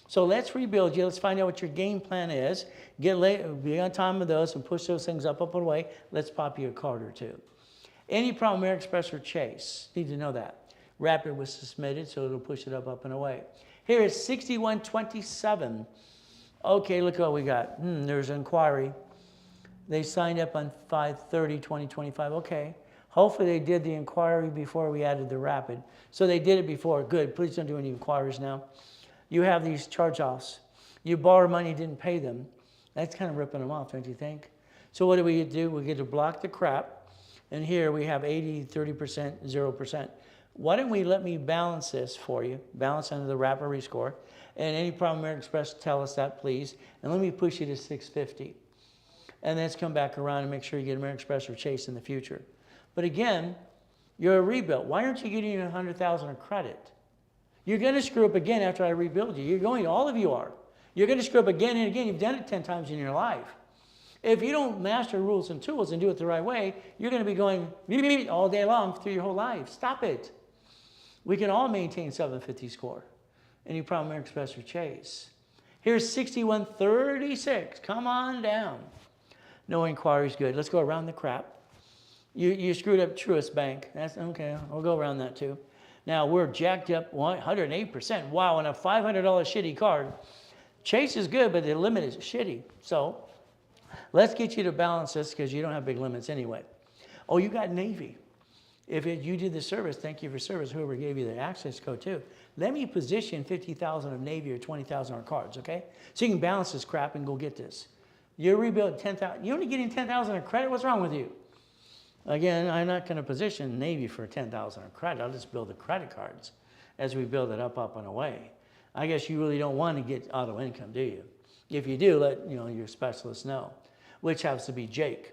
So let's rebuild you. Let's find out what your game plan is. Get late, be on time with those and push those things up and away. Let's pop you a card or two. Any problem, American Express or Chase? Need to know that. Rapid was submitted, so it'll push it up and away. Here is 6127. Okay, look what we got. There's an inquiry. They signed up on 5/30/2025. Okay. Hopefully they did the inquiry before we added the rapid. So they did it before. Good. Please don't do any inquiries now. You have these charge-offs. You borrow money, didn't pay them. That's kind of ripping them off, don't you think? So what do? We get to block the crap. And here we have 80, 30%, 0%. Why don't we let me balance this for you? Balance under the rapid rescore. And any problem, American Express, tell us that, please. And let me push you to 650. And then let's come back around and make sure you get American Express or Chase in the future. But again, you're a rebuild. Why aren't you getting 100,000 of credit? You're going to screw up again after I rebuild you. You're going, all of you are. You're going to screw up again and again. You've done it 10 times in your life. If you don't master rules and tools and do it the right way, you're going to be going all day long through your whole life. Stop it. We can all maintain 750 score. Any problem, American Express or Chase? Here's 6136. Come on down. No inquiries, good. Let's go around the crap. You screwed up Truist Bank. That's okay. I'll go around that too. Now we're jacked up 108%. Wow, and a $500 shitty card. Chase is good, but the limit is shitty. So let's get you to balance this because you don't have big limits anyway. Oh, you got Navy. If you did the service, thank you for service, whoever gave you the access code too. Let me position 50,000 of Navy or 20,000 of cards, okay? So you can balance this crap and go get this. You're rebuilding 10,000. You're only getting 10,000 of credit. What's wrong with you? Again, I'm not going to position Navy for 10,000 of credit. I'll just build the credit cards as we build it up and away. I guess you really don't want to get auto income, do you? If you do, let your specialist know, which happens to be Jake.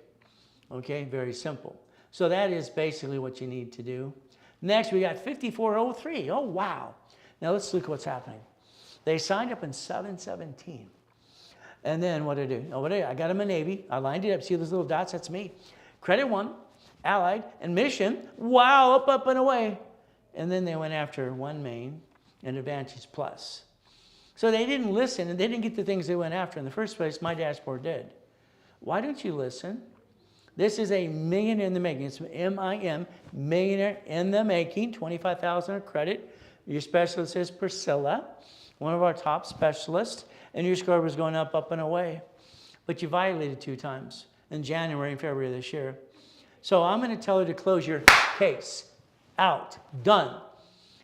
Okay, very simple. So that is basically what you need to do. Next, we got 5403. Oh, wow. Now let's look at what's happening. They signed up in 717. And then what did I do? Oh, I got them in Navy. I lined it up. See those little dots? That's me. Credit 1, Allied, and Mission. Wow, up and away. And then they went after One Main and Advantage Plus. So they didn't listen, and they didn't get the things they went after in the first place. My dashboard did. Why don't you listen? This is a millionaire in the making. It's M-I-M, millionaire in the making, 25,000 of credit. Your specialist is Priscilla, one of our top specialists. and your score was going up, and away. But you violated 2 times in January and February of this year. So I'm going to tell her to close your case. Out. Done.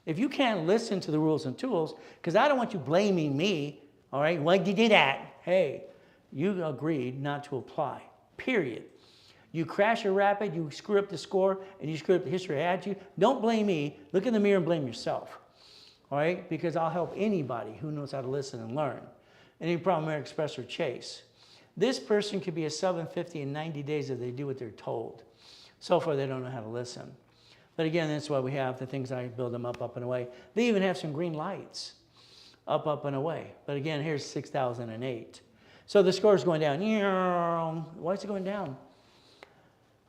If you can't listen to the rules and tools, because I don't want you blaming me, all right, why'd you do that? Hey, you agreed not to apply, period. You crash a rapid, you screw up the score, and you screw up the history I had you. Don't blame me. Look in the mirror and blame yourself, all right? Because I'll help anybody who knows how to listen and learn. Any problem, American Express or Chase. This person could be a 750 in 90 days if they do what they're told. So far, they don't know how to listen. But again, that's why we have the things I build them up, and away. They even have some green lights, up, and away. But again, here's 6,008. So the score is going down. Why is it going down?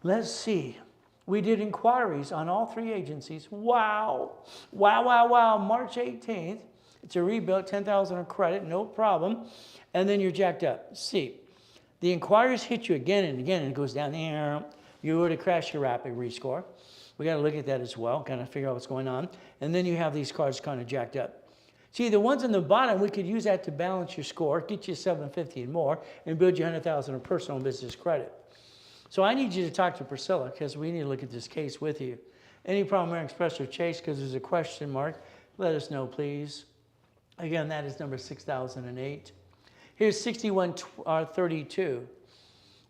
Let's see. We did inquiries on all 3 agencies. Wow. Wow, wow, wow. March 18th. It's a rebuild, 10,000 of credit, no problem. And then you're jacked up. See, the inquiries hit you again and again, and it goes down. You would have crashed your rapid rescore. We got to look at that as well, kind of figure out what's going on. And then you have these cards kind of jacked up. See, the ones on the bottom, we could use that to balance your score, get you 750 and more, and build you 100,000 of personal and business credit. So I need you to talk to Priscilla, because we need to look at this case with you. Any problem, American Express or Chase, because there's a question mark, let us know, please. Again, that is number 6,008. Here's 6132.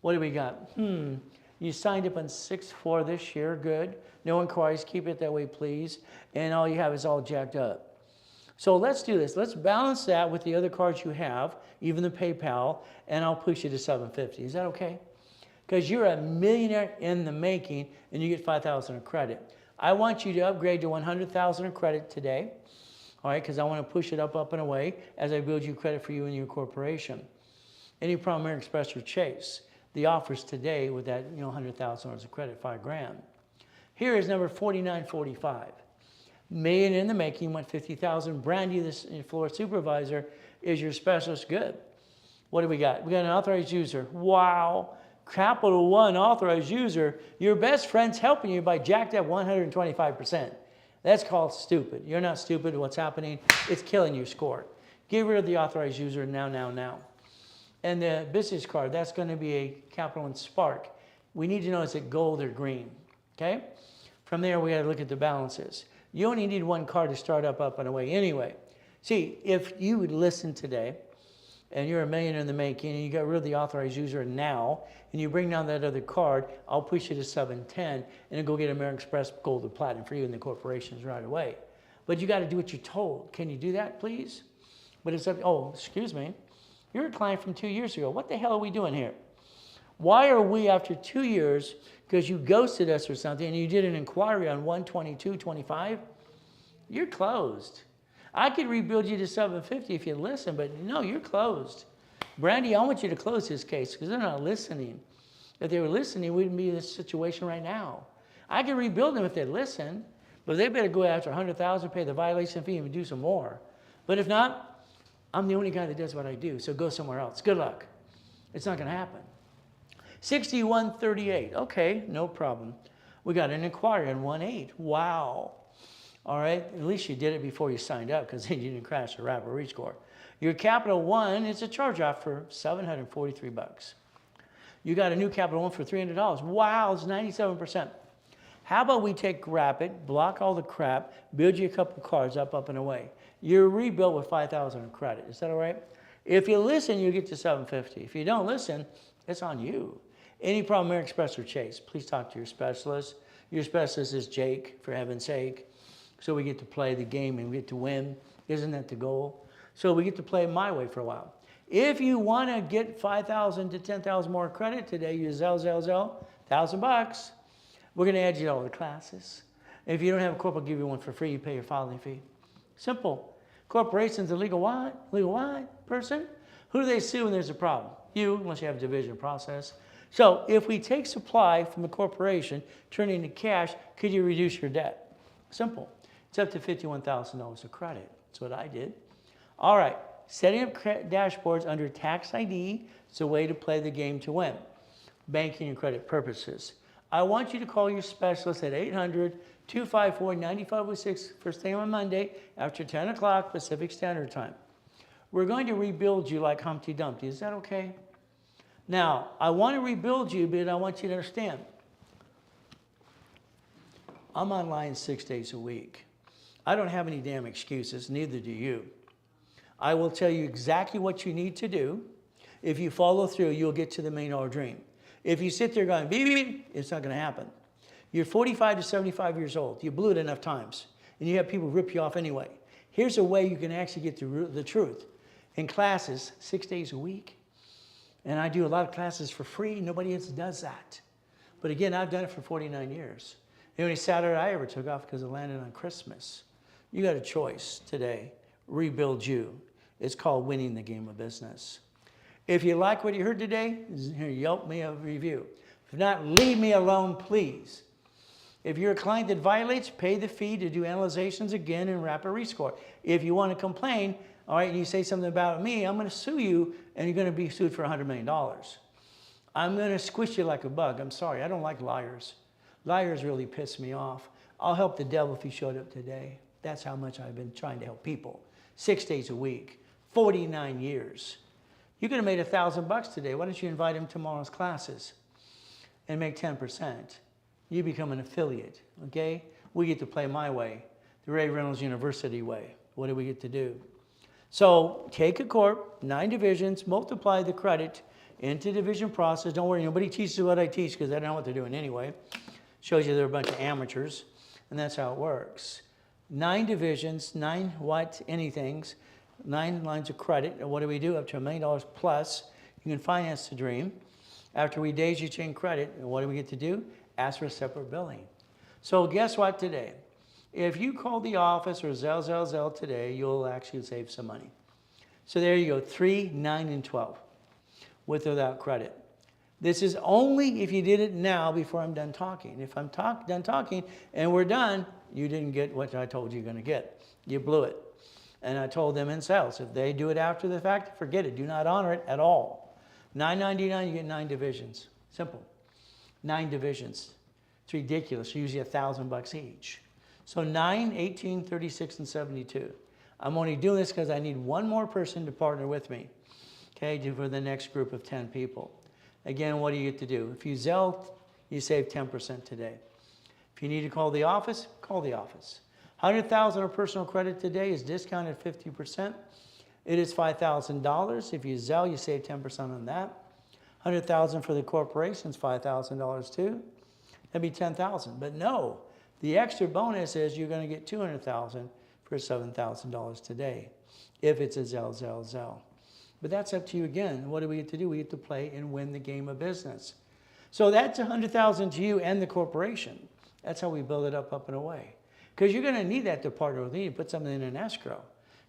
What do we got? You signed up on 6/4 this year. Good. No inquiries. Keep it that way, please. And all you have is all jacked up. So let's do this. Let's balance that with the other cards you have, even the PayPal, and I'll push you to 750. Is that okay? Because you're a millionaire in the making, and you get 5,000 of credit. I want you to upgrade to 100,000 of credit today, all right, because I want to push it up, and away as I build you credit for you and your corporation. Any problem, American Express or Chase? The offers today with that, $100,000 of credit, $5,000. Here is number 4945. Million in the making, went 50,000. Brandy, this floor supervisor, is your specialist. Good. What do we got? We got an authorized user. Wow. Capital One authorized user. Your best friend's helping you by jacked up 125%. That's called stupid. You're not stupid. What's happening? It's killing your score. Get rid of the authorized user now. And the business card, that's going to be a Capital One Spark. We need to know, is it gold or green? Okay? From there, we got to look at the balances. You only need 1 card to start up, and away anyway. See, if you would listen today, and you're a millionaire in the making, and you got rid of the authorized user now, and you bring down that other card, I'll push you to 710, and then go get American Express Gold or Platinum for you and the corporations right away. But you got to do what you're told. Can you do that, please? But it's up, oh, excuse me. You're a client from 2 years ago. What the hell are we doing here? Why are we, after 2 years, because you ghosted us or something, and you did an inquiry on 122.25, you're closed. I could rebuild you to 750 if you listen, but no, you're closed. Brandy, I want you to close this case because they're not listening. If they were listening, we wouldn't be in this situation right now. I can rebuild them if they listen, but they better go after 100,000, pay the violation fee, and do some more. But if not, I'm the only guy that does what I do, so go somewhere else. Good luck. It's not going to happen. 6138. Okay, no problem. We got an inquiry on 1.8. Wow. All right, at least you did it before you signed up because then you didn't crash the rapid rescore. Your Capital One is a charge-off for $743. You got a new Capital One for $300. Wow, it's 97%. How about we take rapid, block all the crap, build you a couple cards up, and away. You're rebuilt with 5,000 of credit. Is that all right? If you listen, you get to 750. If you don't listen, it's on you. Any problem, American Express or Chase, please talk to your specialist. Your specialist is Jake, for heaven's sake. So we get to play the game and we get to win. Isn't that the goal? So we get to play my way for a while. If you want to get 5,000 to 10,000 more credit today, use Zelle, $1,000. We're going to add you to all the classes. If you don't have a corp, I'll give you one for free. You pay your filing fee. Simple. Corporation's a legal what? Legal what person? Who do they sue when there's a problem? You, unless you have a division process. So if we take supply from the corporation, turn it into cash, could you reduce your debt? Simple. It's up to $51,000 of credit. That's what I did. All right. Setting up dashboards under tax ID is a way to play the game to win. Banking and credit purposes. I want you to call your specialist at 800-254-9506 first thing on Monday after 10 o'clock Pacific Standard Time. We're going to rebuild you like Humpty Dumpty. Is that okay? Now, I want to rebuild you, but I want you to understand. I'm online 6 days a week. I don't have any damn excuses, neither do you. I will tell you exactly what you need to do. If you follow through, you'll get to the $1 million dream. If you sit there going, beep, beep, beep, it's not going to happen. You're 45 to 75 years old. You blew it enough times. And you have people rip you off anyway. Here's a way you can actually get the truth. In classes, 6 days a week. And I do a lot of classes for free. Nobody else does that. But again, I've done it for 49 years. The only Saturday I ever took off because it landed on Christmas. You got a choice today. Rebuild you. It's called winning the game of business. If you like what you heard today, here, Yelp me a review. If not, leave me alone, please. If you're a client that violates, pay the fee to do analyzations again and rapid rescore. If you want to complain, all right, and you say something about me, I'm going to sue you, and you're going to be sued for $100 million. I'm going to squish you like a bug. I'm sorry, I don't like liars. Liars really piss me off. I'll help the devil if he showed up today. That's how much I've been trying to help people. 6 days a week, 49 years. You could have made $1,000 today. Why don't you invite him to tomorrow's classes and make 10%? You become an affiliate, okay? We get to play my way, the Ray Reynolds University way. What do we get to do? So take a corp, 9 divisions, multiply the credit into division process. Don't worry, nobody teaches what I teach because I don't know what they're doing anyway. Shows you they're a bunch of amateurs, and that's how it works. 9 divisions, 9 what, anythings, 9 lines of credit. And what do we do? Up to $1 million plus, you can finance the dream. After we daisy chain credit, what do we get to do? Ask for separate billing. So guess what today? If you call the office or Zelle today, you'll actually save some money. So there you go, 3, 9, and 12, with or without credit. This is only if you did it now before I'm done talking. If I'm done talking and we're done, you didn't get what I told you you're going to get. You blew it. And I told them in sales, if they do it after the fact, forget it. Do not honor it at all. $9.99, you get 9 divisions. Simple. 9 divisions. It's ridiculous. Usually $1,000 each. So 9, 18, 36, and 72. I'm only doing this because I need one more person to partner with me, okay, for the next group of 10 people. Again, what do you get to do? If you Zelle, you save 10% today. If you need to call the office, call the office. $100,000 of personal credit today is discounted 50%. It is $5,000. If you Zelle, you save 10% on that. $100,000 for the corporations, $5,000 too. That'd be $10,000. But no, the extra bonus is you're going to get $200,000 for $7,000 today, if it's a Zelle. But that's up to you again. What do we get to do? We get to play and win the game of business. So that's $100,000 to you and the corporation. That's how we build it up and away. Because you're going to need that to partner with me to put something in an escrow.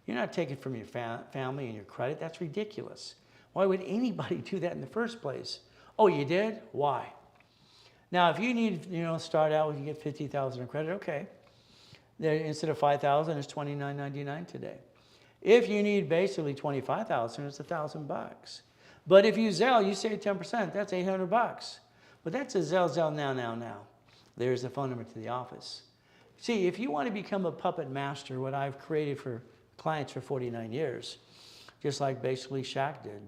You're not taking from your family and your credit. That's ridiculous. Why would anybody do that in the first place? Oh, you did? Why? Now, if you need, start out with, you get $50,000 in credit, okay. There, instead of $5,000, it's $29.99 today. If you need basically $25,000, it's $1,000. But if you Zelle, you save 10%, that's $800. But that's a Zelle now. There's the phone number to the office. See, if you want to become a puppet master, what I've created for clients for 49 years, just like basically Shaq did,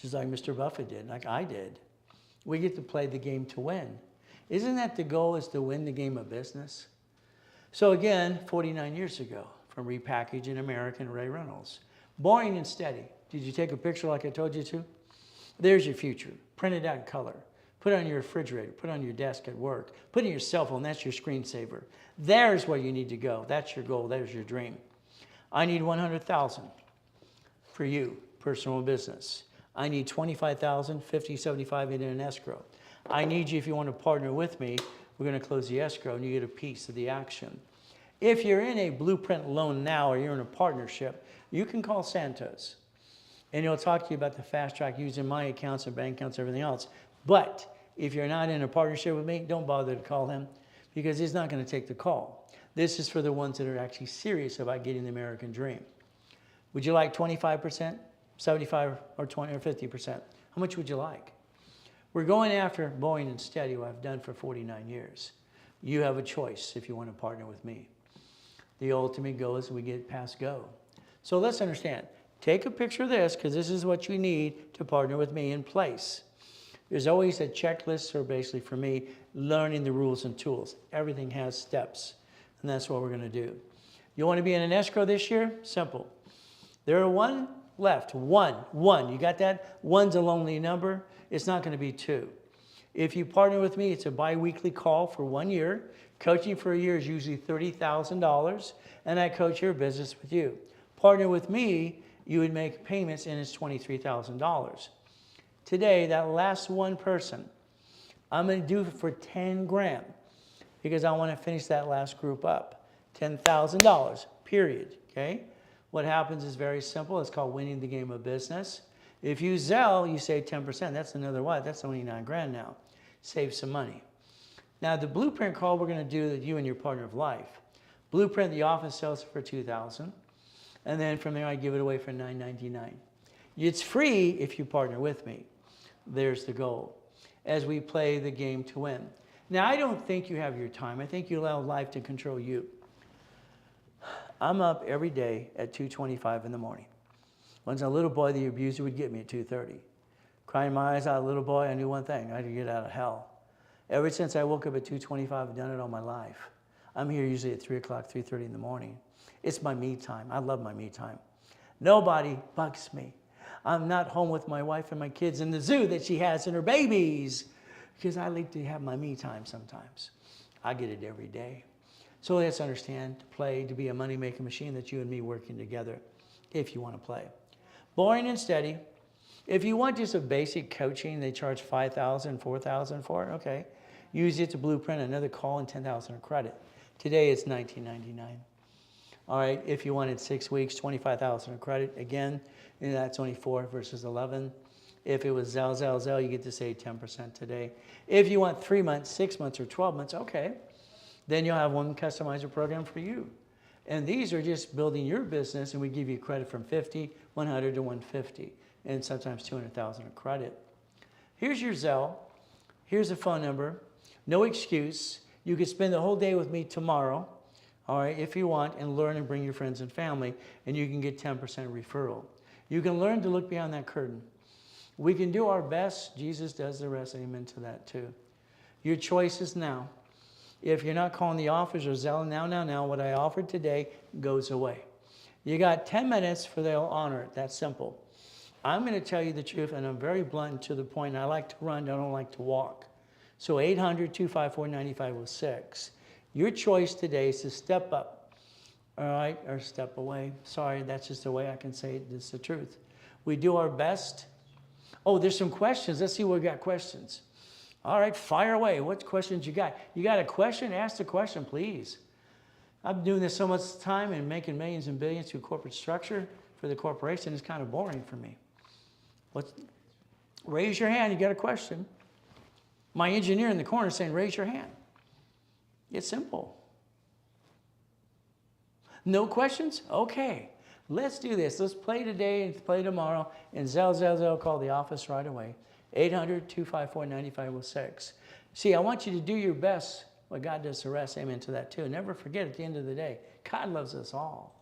just like Mr. Buffett did, like I did, we get to play the game to win. Isn't that the goal, is to win the game of business? So again, 49 years ago, from Repackaging America and Ray Reynolds. Boring and steady. Did you take a picture like I told you to? There's your future. Print it out in color. Put it on your refrigerator. Put it on your desk at work. Put it in your cell phone. That's your screensaver. There's where you need to go. That's your goal. There's your dream. I need $100,000 for you, personal business. I need $25,000, $50, $75 in an escrow. I need you, if you want to partner with me, we're going to close the escrow and you get a piece of the action. If you're in a blueprint loan now or you're in a partnership, you can call Santos. And he'll talk to you about the fast track using my accounts and bank accounts and everything else. But if you're not in a partnership with me, don't bother to call him because he's not going to take the call. This is for the ones that are actually serious about getting the American dream. Would you like 25%, 75 or 20 or 50%? How much would you like? We're going after boring and steady, what I've done for 49 years. You have a choice if you want to partner with me. The ultimate goal is we get past go. So let's understand, Take a picture of this because this is what you need to partner with me in place. There's always a checklist, or basically for me, learning the rules and tools. Everything has steps, and that's what we're going to do. You want to be in an escrow this year? Simple. There are one left. One. You got that? One's a lonely number. It's not going to be two. If you partner with me, it's a bi-weekly call for 1 year. Coaching for a year is usually $30,000, and I coach your business with you. Partner with me, you would make payments, and it's $23,000. Today, that last one person, I'm going to do it for 10 grand because I want to finish that last group up. $10,000, period, okay? What happens is very simple. It's called winning the game of business. If you Zelle, you save 10%. That's another what? That's only 9 grand now. Save some money. Now, the blueprint call we're going to do with you and your partner of life. Blueprint, the office sells for $2,000. And then from there, I give it away for $9.99. It's free if you partner with me. There's the goal as we play the game to win. Now, I don't think you have your time. I think you allow life to control you. I'm up every day at 2:25 in the morning. When I was a little boy, the abuser would get me at 2:30. Crying my eyes out, little boy, I knew one thing. I had to get out of hell. Ever since I woke up at 2:25, I've done it all my life. I'm here usually at 3 o'clock, 3:30 in the morning. It's my me time. I love my me time. Nobody bugs me. I'm not home with my wife and my kids in the zoo that she has and her babies because I like to have my me time sometimes. I get it every day. So let's understand, to play, to be a money-making machine, that you and me working together if you want to play. Boring and steady. If you want just a basic coaching, they charge $5,000, $4,000 for it. Okay. Use it to blueprint another call and $10,000 of credit. Today it's $19.99. All right. If you wanted 6 weeks, $25,000 of credit. Again, that's only 4 versus 11. If it was Zelle, you get to save 10% today. If you want 3 months, 6 months, or 12 months, okay. Then you'll have one customizer program for you. And these are just building your business, and we give you credit from 50, 100 to 150, and sometimes 200,000 of credit. Here's your Zelle. Here's a phone number. No excuse. You could spend the whole day with me tomorrow, all right, if you want, and learn and bring your friends and family, and you can get 10% referral. You can learn to look beyond that curtain. We can do our best. Jesus does the rest. Amen to that too. Your choice is now. If you're not calling the office or Zelle now, what I offered today goes away. You got 10 minutes for they'll honor it. That's simple. I'm going to tell you the truth, and I'm very blunt and to the point. I like to run. I don't like to walk. So 800-254-9506. Your choice today is to step up, all right, or step away. Sorry, that's just the way I can say it. It's the truth. We do our best. Oh, there's some questions. Let's see what we got questions. All right, fire away. What questions you got? You got a question? Ask the question, please. I've been doing this so much time and making millions and billions through corporate structure for the corporation. It's kind of boring for me. Raise your hand. You got a question. My engineer in the corner is saying, raise your hand. It's simple. No questions? Okay. Let's do this. Let's play today and play tomorrow. And Zelle, call the office right away. 800-254-9506. See, I want you to do your best. What God does the rest. Amen to that too. Never forget, at the end of the day, God loves us all.